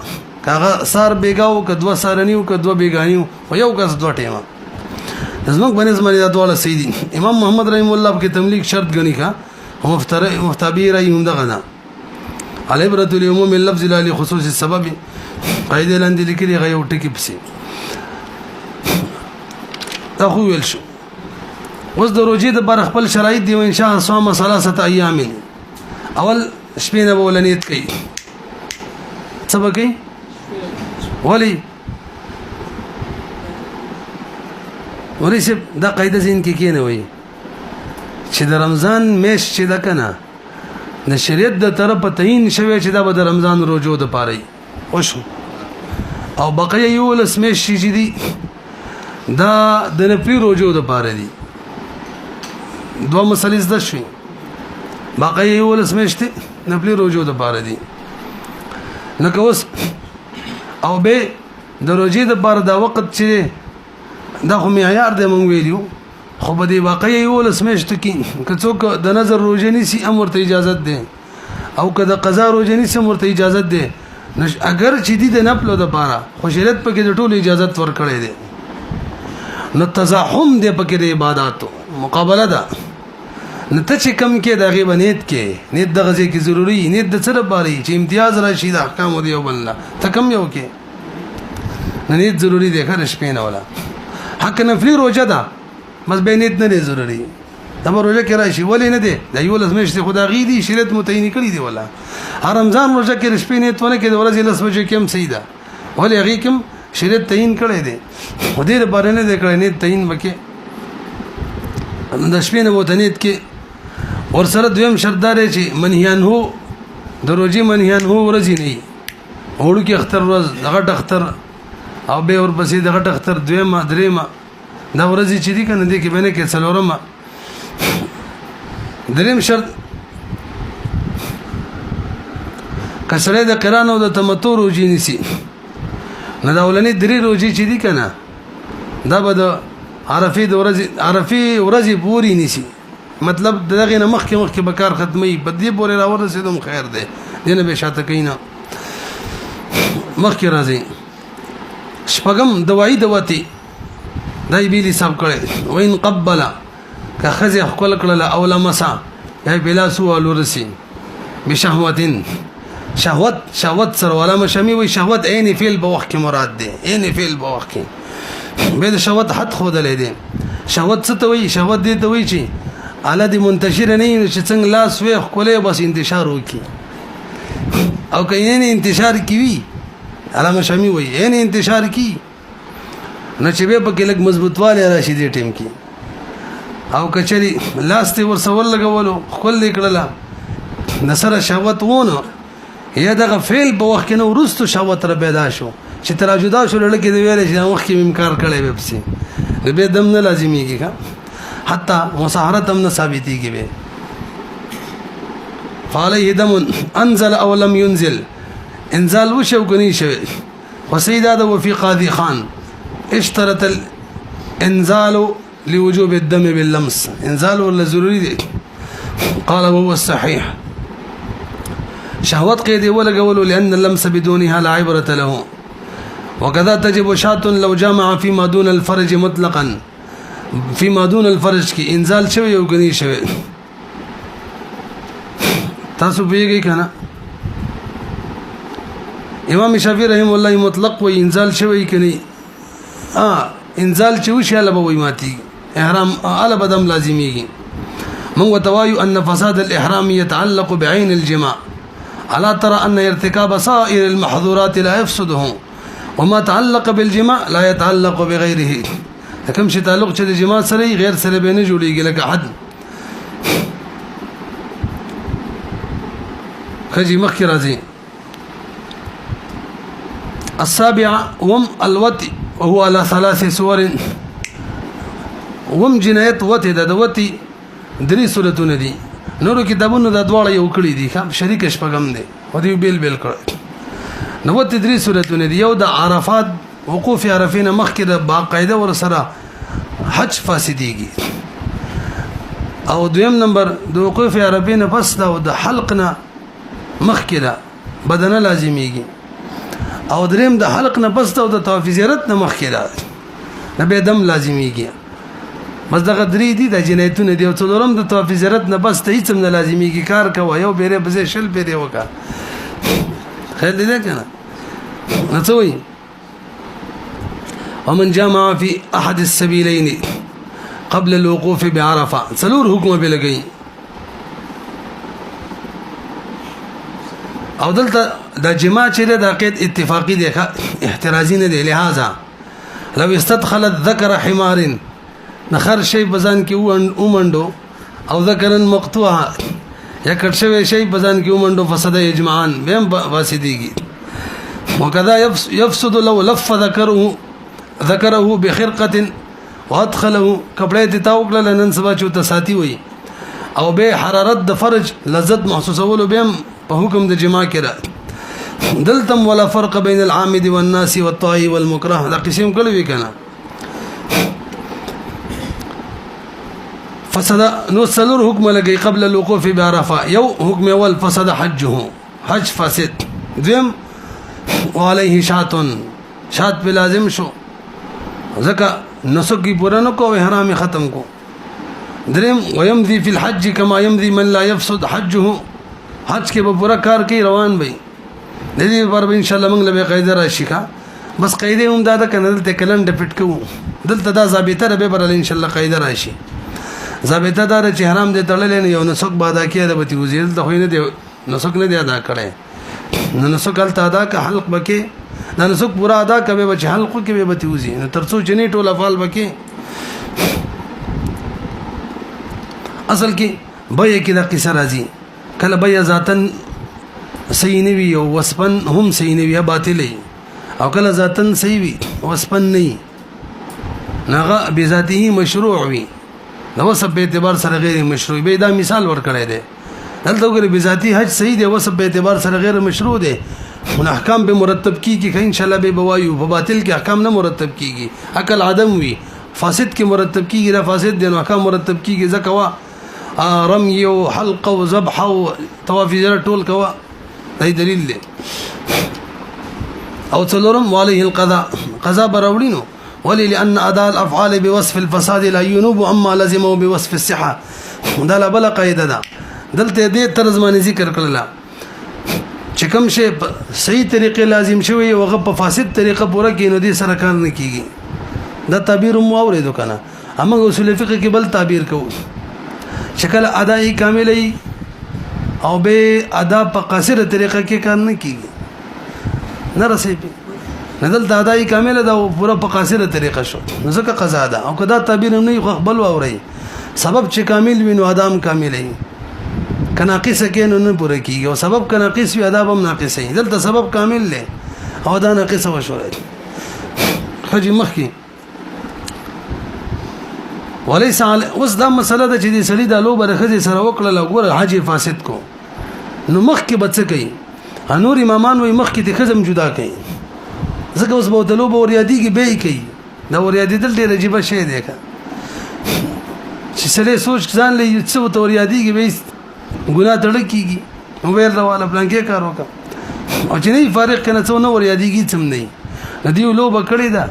کاغه سار بیگاو ک دوه سارنیو ک دوه بیگانیو خو یو کس دوه ټیمه زموږ باندې زمونږ د ډول سیدی امام محمد رحم الله کې تملیک شرط غنی کا مفتبیر ايوم دغنا العبرة العموم اللفظ لا لخصوص السبب قاعده لاندې لیکلي غيو ټکی پسې دا خو ویل شو اوس د روزې د بر خپل شرایط دی ان شاء الله صوم ثلاثه ایام اول شپې نه ولنیت کوي سبا کوي ولی ورسې دا قاعده زین کې کینه وي چې د رمضان میش چې دا کنه د شریعت د طرفه تعین شوی چې دا به د رمضان روزو د پاره وشو او بقیه یو لسمه شي چې دي دا د نفلی روزو د پاره دي دوه مسلې زده شوي بقیه یو لسمه شته نفلی روزو د پاره دي نو کوس او به د روزې د پاره دا وخت چې دا خو معیار دی مونږ ویلو خو به دی واقعي ولس میشت کې که څوک د نظر روزه نیسي امر ته اجازه ده او که د قضا روزه نیسي امر ته اجازه ده اگر چې دي د نفل د پاره خو شریعت پکې د ټولو اجازه ورکړي دي نو تزاحم دی پکې د عبادتو مقابله ده نو ته چې کم کې دغه بنیت کې نیت د غزي کې ضروری نیت د سره باري چې امتیاز راشي د احکام دی او بل ته کم یو کې نیت ضروری دی خر شپې نه ولا حق نفلی روزه ده بس به نیت نه ضروری دا روزه کې راشي ولې نه دی د یو لازم شته خدا غي دي شریعت متعین کړی دی ولا رمضان روزه کې شپې نیت ونه کې د ورځې لس بجې کې هم صحیح ده ولې هغه کوم شریعت تعین کړی دی خو دې لپاره نه دی کړی نیت تعین وکي د شپې نه متنیت کې ور سره دویم شرط دار چې منهیان هو د روزي منهیان هو ورځي نه وړو کې اختر ورځ دغه اختر او به ور پسې دغه اختر دویمه دریمه دا ورځي چې دي کنه دې کې بنه کې څلورمه دریم شرط کسره د قران او د تمتع روزي نسی نه دا ولني درې روزي چې دي کنه دا به د عرفي د ورځي پوری نسی مطلب دغه نه مخکې به کار ختمي بدی پورې راورسېدم خیر دی دنه به شاته کینا مخکې راځي شپږم دوايي دواتي دای بیلی سب کړي وین قبل که خزه خپل کړل او لمسا یا بلا سوال ورسي بشهوتين شهوت سره ولا مشمي وي شهوت عین فعل په وخت کې مراد دی عین فعل په وخت کې به د شهوت حد خود لیدي شهوت څه ته وي شهوت دې ته وي چې اله دې منتشر نه چې څنګه لاس وي خپل بس انتشار وکي او کینه انتشار کوي اله مشمي وي عین انتشار کی نه چې به پکې لګ مضبوطواله راشي دې ټیم کې او کچري لاس ته ور سوال لګولو خپل لیکړه نصر شهوت وونه یا دغه فعل په وخت کې نو ورستو شهوت را پیدا شو چې تر جدا شو لړ کې دی ویل چې وخت کې انکار کړي به پسې به دم نه لازميږي کا حتی مصاهرت هم نه ثابتيږي به فعليه دم انزل او لم ينزل انزال وشو کني شوی وسيدا ده وفي قاضي خان اشترط الانزال لوجوب الدم باللمس انزال ولا ضروري دي قال وهو الصحيح شهوت قيد ولا قولوا لأن اللمس بدونها لا عبرة له وكذا تجب شاة لو جامع فيما دون الفرج مطلقا فيما دون الفرج کی انزال شوی او کني شوی تاسو پیږئ کنه امام شافعي رحم الله مطلق و انزال شوی کني انزال چوش يلا بوي ماتي احرام على بدم لازميږي من وتوايو ان فساد الاحرام يتعلق بعين الجماع الا ترى ان ارتكاب سائر المحظورات لا يفسده وما تعلق بالجماع لا يتعلق بغيره كم شي تعلق چې د جماع سره غیر سره به نه جوړيږي لکه حد خجي مخکې راځي السابعه وم الوتي وهو على ثلاث صور وم جنایت وته د وتی درې صورتونه دي نورو کتابونو د دواړه یو کړی دي خام شریک شپږم دي او دی بیل کړ نو وته درې صورتونه دي یو د عرفات وقوف عرفین مخکې د باقاعده ور سره حج فاسديږي او دویم نمبر د وقوف عرفین پس د حلقنا مخکې ده بدنه لازميږي او دریم د حلق نه پس ته د طواف زیارت نه مخکې ده نه به دم لازميږي بس دغه درې دي د جنایتونه دی او څلورم د طواف زیارت نه بس ته هیڅ نه لازميږي کار کوي یو بیره بزې شل بیره وکا خیر دې کنه نڅوي ومن جامع في احد السبيلين قبل الوقوف بعرفه څلور حکم به لګي او دلته د جماع چې د عقید اتفاقی دی احترازی نه دی لہذا لو استدخل الذكر حمار نخر شی بزان کې اومندو او ذکرن مقطوعه یا کټشوي شی بزان کې اومندو فسد اجماعان بهم واسديږي وكذا يفسد لو لف ذكره بخرقه وادخله کپڑے ته تاوکل لنن سبا چوته ساتي وي او به حرارت د فرج لذت محسوسولو بهم په حکم د جما کې را دلتم ولا فرق بين العامد والناس والطائي والمكره دا قسم کله وی کنه فسد نو سلور حکم لګي قبل الوقوف بعرفه یو حکم اول فسد حجه حج فاسد دیم وعليه شات په لازم شو ځکه نسک کی پورا نو کو احرام ختم کو دریم ويمضي في الحج كما يمضي من لا يفسد حجه حج کې به پورا کار کوي روان وي د دې پر ان شاء الله موږ له قاعده راشي کا بس قاعده هم دا کنه دلته کلن د پټ کو دلته دا ضابطه به پر ان شاء الله قاعده راشي ضابطه دا چې حرام دې تړلې نه یو نسک بادا کیه د بتی وزیر ته خو نه دی نسک نه دی ادا کړي نو نسک ال ادا کا حلق بکې دا نسک پورا ادا کوي بچ حلق کې به بتی وزي نو ترڅو جنې ټول افعال بکې اصل کې بیا کې دا قصه راځي کله بیا ذاتن صحیح نه وي او وسپن هم صحیح نه وي باطلې او کله ذاتن صحیح وي وسپن نه نغه بذاته مشروع وي نو وسب په اعتبار سره غیر مشروع به دا مثال ورکړی دی دلته وګورئ بذاتی حج صحیح دی وسب په اعتبار سره غیر مشروع دی نو احکام به مرتب کیږي ان شاء الله به بوایو په باطل کې احکام نه مرتب کیږي عقل عدم وي فاسد کې مرتب کیږي دا فاسد دی نو احکام مرتب کیږي ځکه وا رمي او حلق او ذبح او طواف زر ټول کوا دا دلیل دی او څلورم وعليه القضاء قضاء براوړینو ولي لان اداء الافعال بوصف الفساد لا ينوب اما لزمه بوصف الصحه دا لا بل قاعده ده دلته دې طرز باندې ذکر کړل چې کوم شی صحیح طریقې لازم شوی او هغه په فاسد طریقه پوره کینو دي سره کار نه کیږي دا تعبیر مو اوریدو کنه اما اصول فقه کې بل تعبیر کوو شکل ادائی کامل او به ادا په قصيره طریقه کې کار نه کیږي نه رسي ندل د ادائی کامل دا پورا په قصيره طریقه شو نو ځکه قضا ده او کدا تعبیر نه یو خپل ووري سبب چې کامل وینو ادم کامل ای کناقص کې نه پوره کیږي او سبب کناقص وی ادب هم ناقص ای دلته سبب کامل له او دا ناقص وشوره حج مخکی وليس على اوس دا مسله ده چې دې سړي د لو برخه سره وکړه لګور حج فاسد کو نو مخ کې بچ کوي انور امامان وي مخ کې د خزم جدا کوي ځکه اوس به د لو بوریادي کې به کوي دا بوریادي دل ډېر عجیب شی دی که چې سړي سوچ ځان لې څه بوریادي کې به ګناه تړل کیږي نو ویل راواله پلان کې کار وکړه او چې نه فارق کنه څو نو بوریادي کې څم نه ندی لو بکړی دا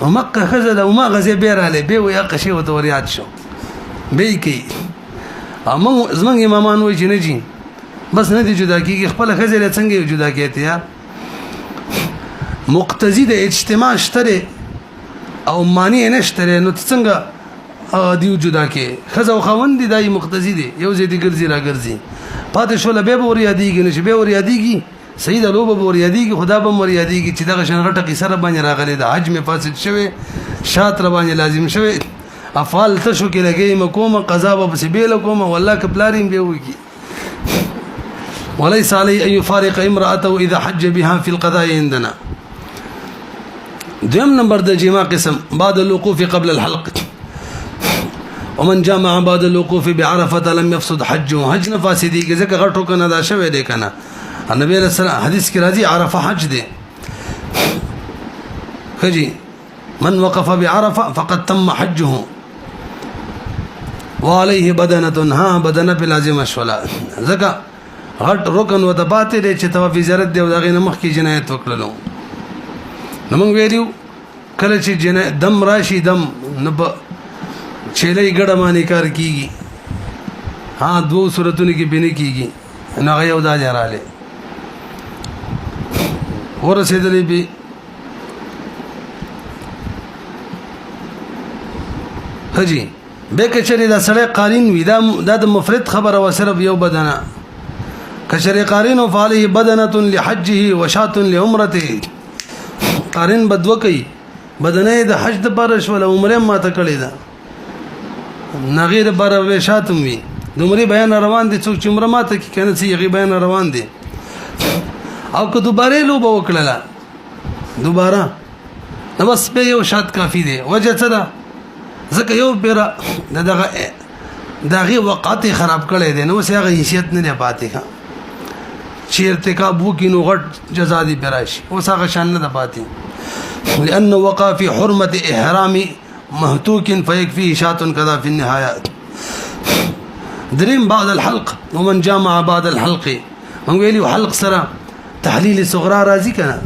ومکه خزل او ما غزه بیراله به وي قشي او توریات شو به کی امون زمنګ امامان وای چې نه جی بس نه دي جدا کیږي خپل خزل څنګه جدا کیته یا مقتضی د اجتماع شته او معنی نه شته نو څنګه دیو جدا کې خزه او خوند دی دای مقتضی دی یو زیدی ګرځي را ګرځي پاتې شول به ور یادیږي نشه به ور یادیږي سید لوب بور یادیږي خدا به مر یادیږي چې دغه شنغټه کی سره باندې راغلي د حج می فاسد شوی شات ر باندې لازم شوی افعال ته شو کې لګي مقومه قضا به سبیل کومه والله کپلارین به وکی وليس علي ان يفارق امراته اذا حج بها في القضاء عندنا دوم نمبر د جما قسم بعد الوقوف قبل الحلق ومن جامع بعد الوقوف بعرفه لم يفسد حجه حج نفاسدي ځکه غټو کنه دا شوی دی کنه النبي عليه السلام حديث کې راځي عرفه حج دی خجي من وقف بعرفه فقد تم حجه وعليه بدنه ها بدنه بلازم شولا ځکه غټ رکن و د باطل چې طواف زیارت دی او دغه نمخ کې جنایت وکړلو نو موږ ویلو کله چې جنایت دم راشي دم نب چيلې ګډه معنی کار کیږي ها دوه صورتونو کې بنه کیږي نو یو دا جراله ورسېدلې به حجي به کچري دا سره قارین وي دا د مفرد خبره و صرف یو بدنه کچري قارین او فعله بدنه لحجه وشات لعمرته قارین بدو کوي بدنه د حج د بارش ولا عمره ما ته کړی دا نغیر بار به شاتم وي دومره بیان روان دي څوک چې عمره ما ته کې کنه سي غي بیان روان دي او که دوباره لوب وکړه دوباره نو بس به یو شات کافی دی وجه څه ده ځکه یو پیرا دغه وقت خراب کړي دي نو هغه حیثیت نه پاتې ښه چې ارتکاب وکینو غټ جزا دي براشي اوس هغه شان نه لأن وقع في حرمة إحرام مهتوك فيكفيه شات كذا في النهاية دریم بعد الحلق ومن جامع بعد الحلق من ویلی حلق سره تحلیل صغرا راضی کنه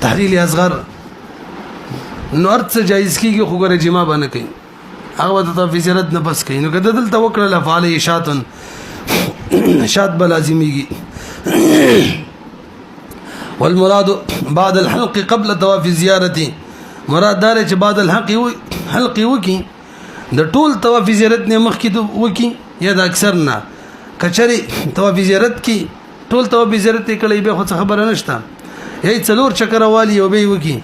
تحلیل اصغر نو ارث جایز کیږي خو ګره جما باندې کوي هغه ته په زیارت نه پس کوي نو کده دل توکل افعال شاتن شات بلازمیږي والمراد بعد الحلق قبل طواف زيارتي مراد دار چې بعد الحلق وکي د ټول طواف زیارت نه مخ کې وکي یا د اکثر نه کچري طواف زیارت کې ټول طواف زیارت کړي به خو خبره نشته یی څلور چکر والی او به وکي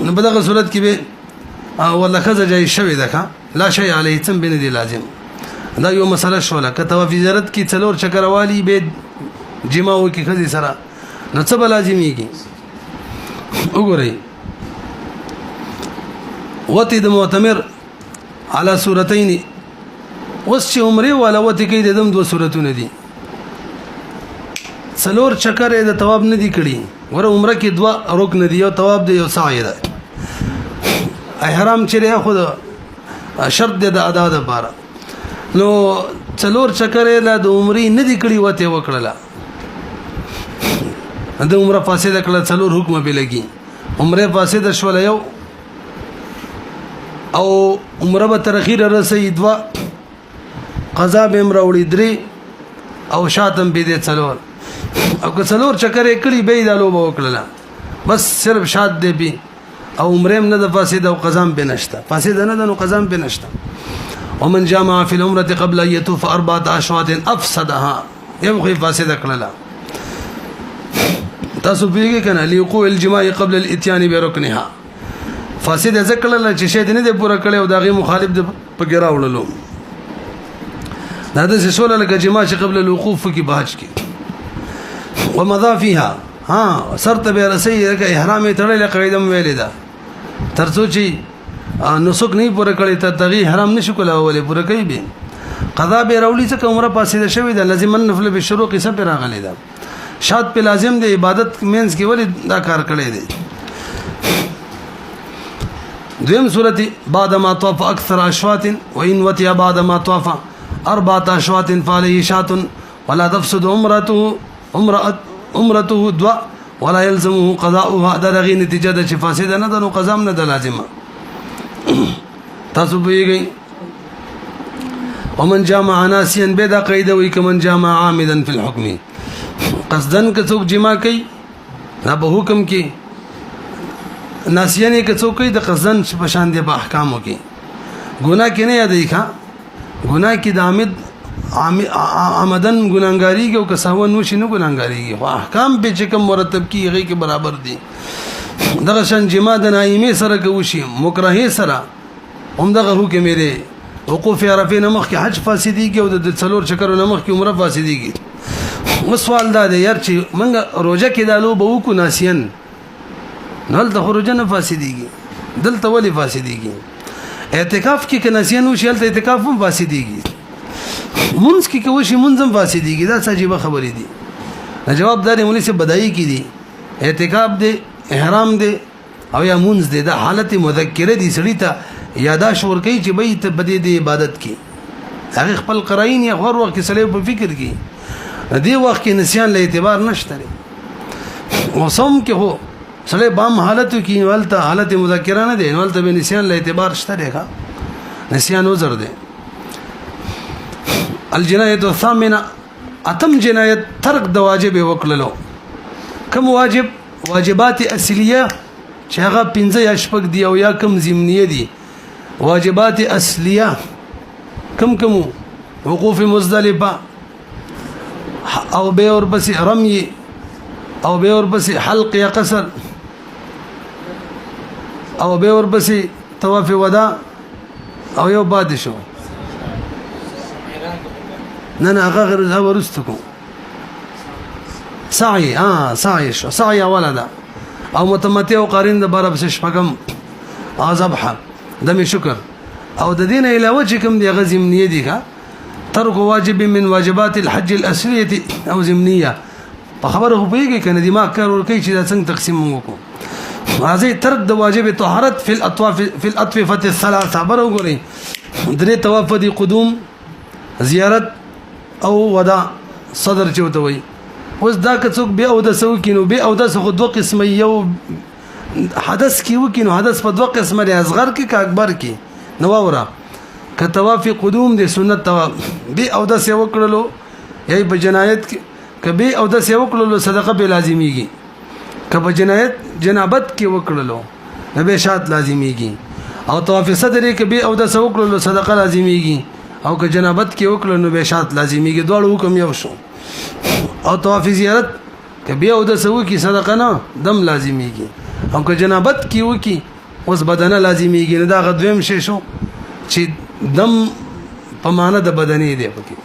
نو په دغه صورت کې به ولا خزه جاي شوی ده لا شيء عليه تم بن دي لازم دا یو مسله شوله که طواف زیارت کې څلور چکر والی به جما وکي خزي سره نو څه لازميږي وګورئ وتی د معتمر على صورتين وس چې عمره ولا وتی کې د دم دو صورتونه دي څلور چکر د طواف نه دي کړی ور عمره کې دوا رکن دي او طواف دی او سعی ده احرام چې خود شرط د ادا ده بار نو څلور چکر له د عمرې نه دي کړی وته وکړه د عمره فاسده کړه څلور حکم به لګي عمره فاسده شول یو او عمره به ترخیر رسي دوا قضا به امروړي درې او شاتم به دي څلور او که څلور چکر کړي به د لوبه وکړه بس صرف شات دی به او عمره نه د فاسده او قضا به نشته فاسده نه د قضا به نشته ومن جامع في العمره قبل ان يطوف 4 اشواط افسدها يبغي فاسده کړه تاسو پیږي کنه ليقو الجماع قبل الاتيان بركنها فاسد ذکر الله چې شه دې نه پوره کړي او داغي مخالف د پګرا وړلو دا د سوال لکه جماع چې قبل الوقوف کې باج کې ومضى فيها ها شرط به رسي کې احرام تړل قیدم ویل دا ترڅو چې نسک نه پوره کړي ته دغه حرام نشو کولای پوره کوي به قضا به راولي څخه عمره پاسې شوی دا لازم نفل به شروع کې سب راغلي دا شاد په لازم دی عبادت مینس کې ولې دا کار کړی دی دویم سورتي بعد ما طاف اكثر اشواط وان وتي بعد ما طاف 4 اشواط فعليه شات ولا تفسد عمرته دوا ولا يلزمه قضاؤها دا غي نتیجه د فاسد نه د قضا نه د لازمه تاسو بيږي ومن جامع ناسيا بدا قيده وي كمن جامع عامدا في الحكم قصدن که څوک جما کوي دا په حکم کې ناسیانه که څوک کوي د قصدن په شان دي په احکامو کې ګناه کې نه یادې ښا ګناه کې د عمدن ګناګاری کې او کساون وشي نه ګناګاری خو احکام به چې کوم مرتب کیږي کې برابر دي دغه شان جما د نایمه سره کوشي مکرهه سره هم دغه هو کې میره وقوف عرفه نمخ کې حج فاسدي کې او د څلور چکر نمخ کې عمره فاسدي کې مسوال دا دی یار چې منګه روزه کې دالو به وکو ناسین نل د خروجه نه فاسديږي دلته ولي فاسديږي اعتکاف کې ناسین او شیل ته اعتکاف هم فاسديږي منځ کې کوشي منظم فاسديږي دا عجیب خبرې دي جوابداري مولوی سے بدایي کې دي اعتکاف دي احرام دي او یا منځ دي دا حالت مذکره دي سړی ته یاداش ور کوي چې به ته بده دي عبادت کې هغه خپل قرائن یا غور وخت سړی په فکر کې دی وخت کې نسيان له اعتبار نشته وسم کې هو سړی بام حالت کې ولته حالت مذکره نه دی ولته به نسيان له اعتبار شته دی نسيان وزر دی الجنايه الثامنه اتم جنایت ترک د واجب وکړلو کوم واجبات اصليه چې هغه 15 یا شپږ دی او یا کوم ضمنيه دي واجبات اصليه کوم وقوف مزدلفه او به اور بس رمي او به اور بس حلق یا قصر او به اور بس طواف وداع او یو باد شو نه غیر ورستکو سعي سعي شو سعي ولدا او متمتع او قارن د بار بس شپغم ذبح دم شکر او د دین علاوه چې کوم دی غزم نیه دي ښا ترک واجب من واجبات الحج الاصليه او ضمنيه په خبره خو پیږي کنه دماغ کار ور کوي چې دا څنګه تقسیم وکړو راځي ترک د واجب طهارت في الاطوفه الثلاثه برو غوري درې طواف دي قدوم زیارت او ودا صدر چوته وي اوس دا که څوک بیا او د سو کینو بیا او د سو دوه قسمه یو حدث کیو کینو حدث په دوه قسمه دی اصغر کې کا اکبر کې نو وره ک طواف قدوم دی سنت طواف بیا او د سو کړلو یی په جنایت کې کبي او د سو کړلو صدقه به لازمیږي کبه جنابت کې وکړلو نو به شات لازمیږي او طواف صدر کې به او د سو کړلو صدقه لازمیږي او که جنابت کې وکړلو نو به شات لازمیږي دوه حکم یو شو او طواف زیارت کبي او د سو کې صدقه نه دم لازمیږي او که جنابت کې وکي اوس بدنه لازمیږي نه دا غدویم شي شو چې دم په معنا د بدنې دی پکې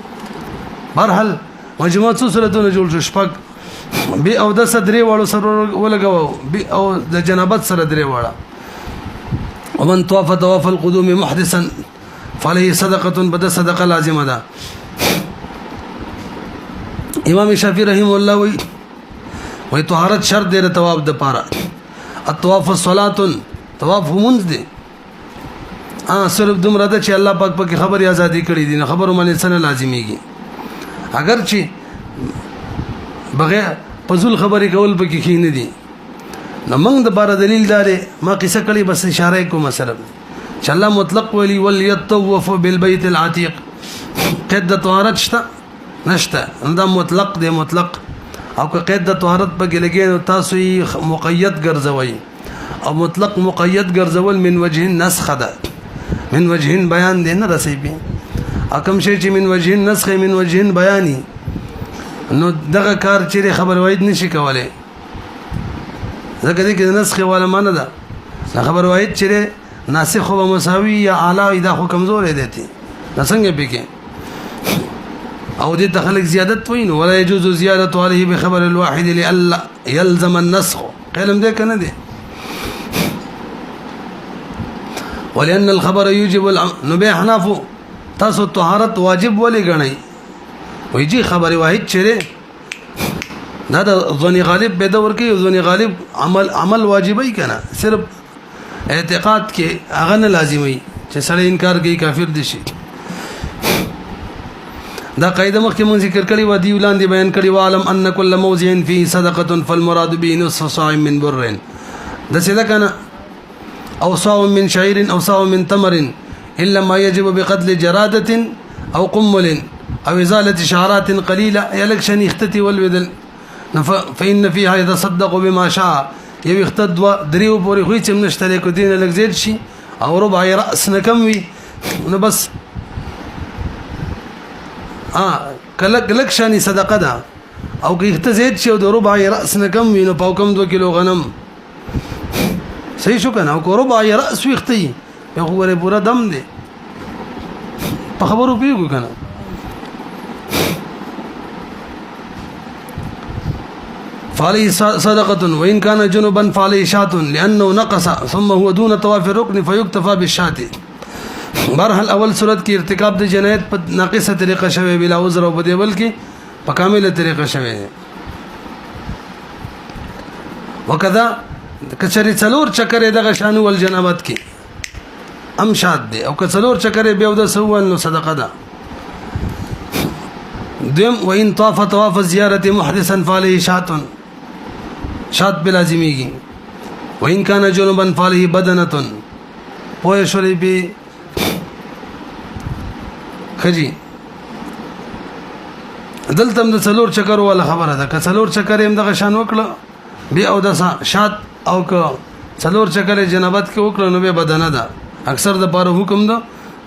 برحال مجموعه څو صورتونه جوړ شو شپږ بي او د صدرې واړو سره ولګاو بي او د جنابت سره درې واړه ومن طواف طواف القدوم محدثا فعليه صدقه بد صدقه لازمه ده امام شافعي رحم الله وي طهارت شرط دی طواف د پاره الطواف الصلاه طواف منځ دی صرف دومره ده چې الله پاک پکې خبري ازادي کړې دي نه خبرو باندې سن لازميږي اگر چې بغیر پزول خبرې کول پکې خینه دي نو موږ د بار دلیل دارې ما قصه کړي بس اشاره کوم مثلا چې الله مطلق ولي وليطوف بالبيت العتيق قید د طهارت شته نشته دا مطلق دی مطلق او که قید د طهارت پکې لګي تاسو مقید ګرځوي او مطلق مقید ګرځول من وجه نسخ ده من وجه بیان دی نه رسېږي اکم شي چې من وجه نسخ من وجه بیاني نو دغه کار چې خبر واید نشي کولای ځکه دې کې نسخ ولا معنی ده خبر واید چې ناسخ او مساوي یا اعلی دا خو کمزور دی ته څنګه پکې او دې تخلق زیادت وین ولا يجوز زياده عليه بخبر الواحد لالا يلزم النسخ علم دې کنه دي ولأن الخبر يوجب نبي حناف تاسو طهارت واجب ولي غني ويجي خبر واحد چره دا د ظنی غالب به دور کې ظنی غالب عمل واجبای کنه صرف اعتقاد کې هغه نه لازمي چې سړی انکار کوي کافر دي شي دا قاعده مخکې مون ذکر کړی و دی ولاندې بیان کړی و علم ان كل موضع فيه صدقه فالمراد به نصف صاع من بر دا څه ده کنه او صاع من شعير او صاع من تمر الا ما يجب بقتل جراده او قمل او ازاله شعرات قليله يلكشن يختتي والبدل فإن فيها يتصدق بما شاء يو يختد دريو پوری خوې چې نشته کو دین لګ زید شي او ربع راس نکم وي نو بس کلک شانی صدقه ده او که اخته زید شي او د ربع راس نکم وي نو پاو کم 2 کیلو غنم صحیح شو کنه او کو ربع راس وختي یو غوړې پورا دم دي په خبرو پیګو کنه فعليه صدقة وإن كان جنبا فعليه شاة لأنه نقص ثم هو دون طواف الركن فيكتفى بالشاة برحال اول صورت کې ارتکاب د جنایت په ناقصه طریقه شوی بلا عذر او بده بلکې په کامله طریقه شوی وکذا کچری څلور چکر دغه شان ول جنابت کې ام شاد دی او که څلور چکر به د سوال نو صدقه ده دیم وان طاف طواف زیارت محدثا فعليه شات بلازمیږي وان كان جنبا فعليه بدنه پوه شولې به خجی دلته د څلور چکر ولا خبره ده که څلور چکر هم دغه شان وکړه بیا او د شات او که څلور چکر جنابت کې وکړه نو به بدنه ده اکثر د بار حکم ده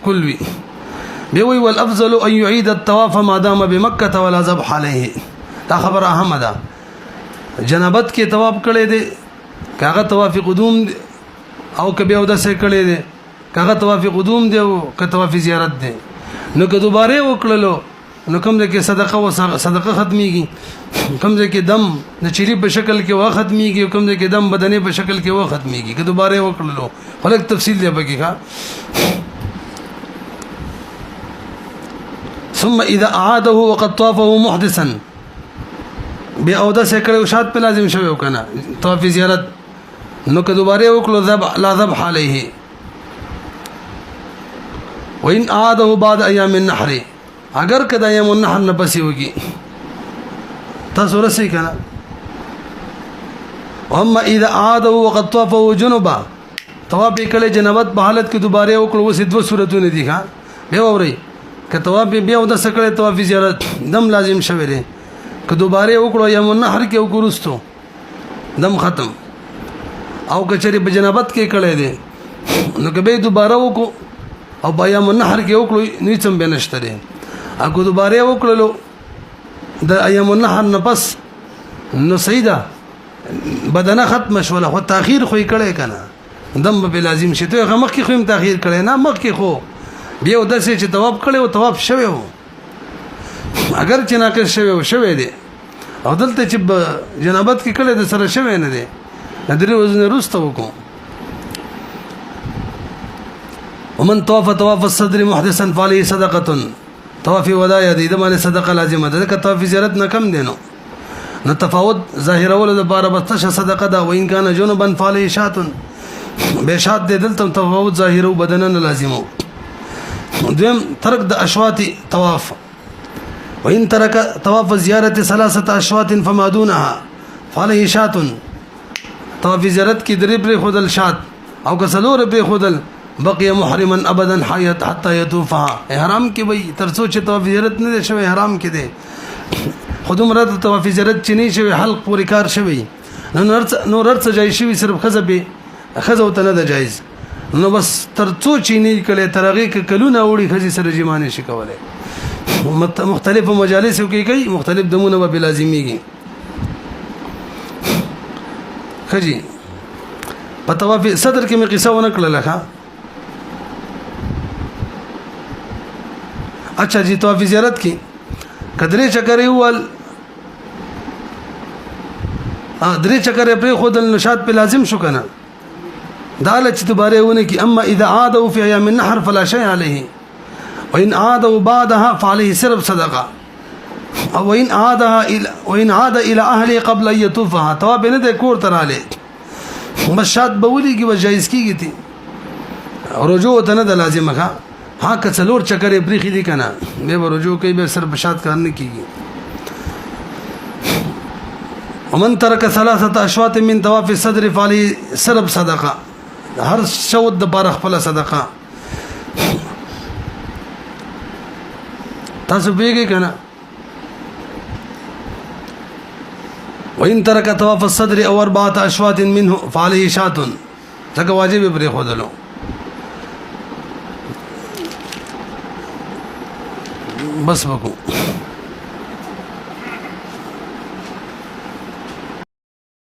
کلوي بیا وی والافضل ان يعيد الطواف ما دام بمكه ولا ذبح عليه دا خبر اهم ده جنابت کې طواف کړي دي کاغه طواف قدوم او کبه او د سه کړي دي کاغه طواف قدوم دی او ک طواف زیارت دی نو که دوباره وکړلو نو کوم د کې صدقه ختميږي کوم د کې دم د چيري په شکل کې وا ختميږي کوم د کې دم بدنه په شکل کې وا ختميږي که دوباره وکړلو خلک تفصیل دی پکې ښا ثم اذا اعاده وقد طافه محدثا بیا او د سکړو شات په لازم شوی کنه طواف زیارت نو که دوباره وکړو لا ذبح عليه وان اعاده بعد ايام النحر اگر کدا یم النحر نه پسې وږي تاسو رسې کنه. اما اذا عاد وقد طاف جنبا طواف کله جنابت په حالت کې دوباره وکړو. وسې دوه صورتونه دي ښا به اوري که طواف بیا د سکړې طواف زیارت دم لازم شوی دی که دوباره وکړو یم النحر کې وګورستو دم ختم او کچری په جنابت کې کړي دي نو که به دوباره وکړو او بیا یم النحر کې وکړو نه څم بنشته دي. اګو دوباره وکړلو د یم النحر نه پس نو سیدا بدنه ختم شول خو تاخير خو کړي کنه دم به لازم شي. ته غمخ کې خو هم تاخير کړي نه مخ کې خو بیا د څه چې طواف کړي او طواف شوی وو اگر چې ناقص شوی دی او دلته چې جنابت کې کړي د سره شوی نه دی درې ورځې وروسته وکړو. ومن طواف طواف الصدر محدثا فعليه صدقه طواف وداع دی د باندې صدقه لازمه ده که طواف زیارت نه کم دینو نو تفاوت ظاهر اول د بار بستش صدقه ده وان كان جنبا فعليه شات به شات دې دلته تفاوت ظاهر او بدنن لازمو. دویم ترک د اشواط طواف وان ترك طواف زیارت 3 اشواط فما دونها فعليه شات طواف زیارت کې درې پر خودل شات او کسلور پر خودل بقي محرما ابدا حيات حتى يطوفها. احرام کې وي ترڅو چې طواف زیارت نه شوی احرام کې دی خود مراد طواف زیارت چې نه شوی حلق پوری کار شوی نو رڅ جای شوی صرف خزه ته نه ده جایز نو بس ترڅو چې نه کله ترغه ک کلونه وړي خزي سره جمانه شي کوله. مختلف مجالس کې کوي مختلف دمونه به لازميږي. خجي په طواف صدر کې مې قصه ونه کړل ښا. اچھا جی طواف زیارت کې کدرې چکرې ول درې چکرې پر خودل نشاط په لازم شو کنه داله چې دوباره ونه کې. اما اذا عادوا في ايام النحر فلا شيء عليه وان عادوا بعدها فعليه صرف صدقه او وان عاد الى اهله قبل ان يطوفها طواف نه د کور تراله مشات بولی کی وجایز کیږي تی رجوع ته نه د لازمه ها که څلور چکرې پریخي دي کنه به رجوع کوي به صرف شات کار نه کیږي. ومن ترك 3 اشواط من طواف الصدر فعليه صرف صدقه هر شود د بار خپل صدقه. تاسو بیګی کنه وان ترك طواف الصدر او 4 اشواط منه فعليه شات ځکه واجب پرې خودلو. بس وکړو.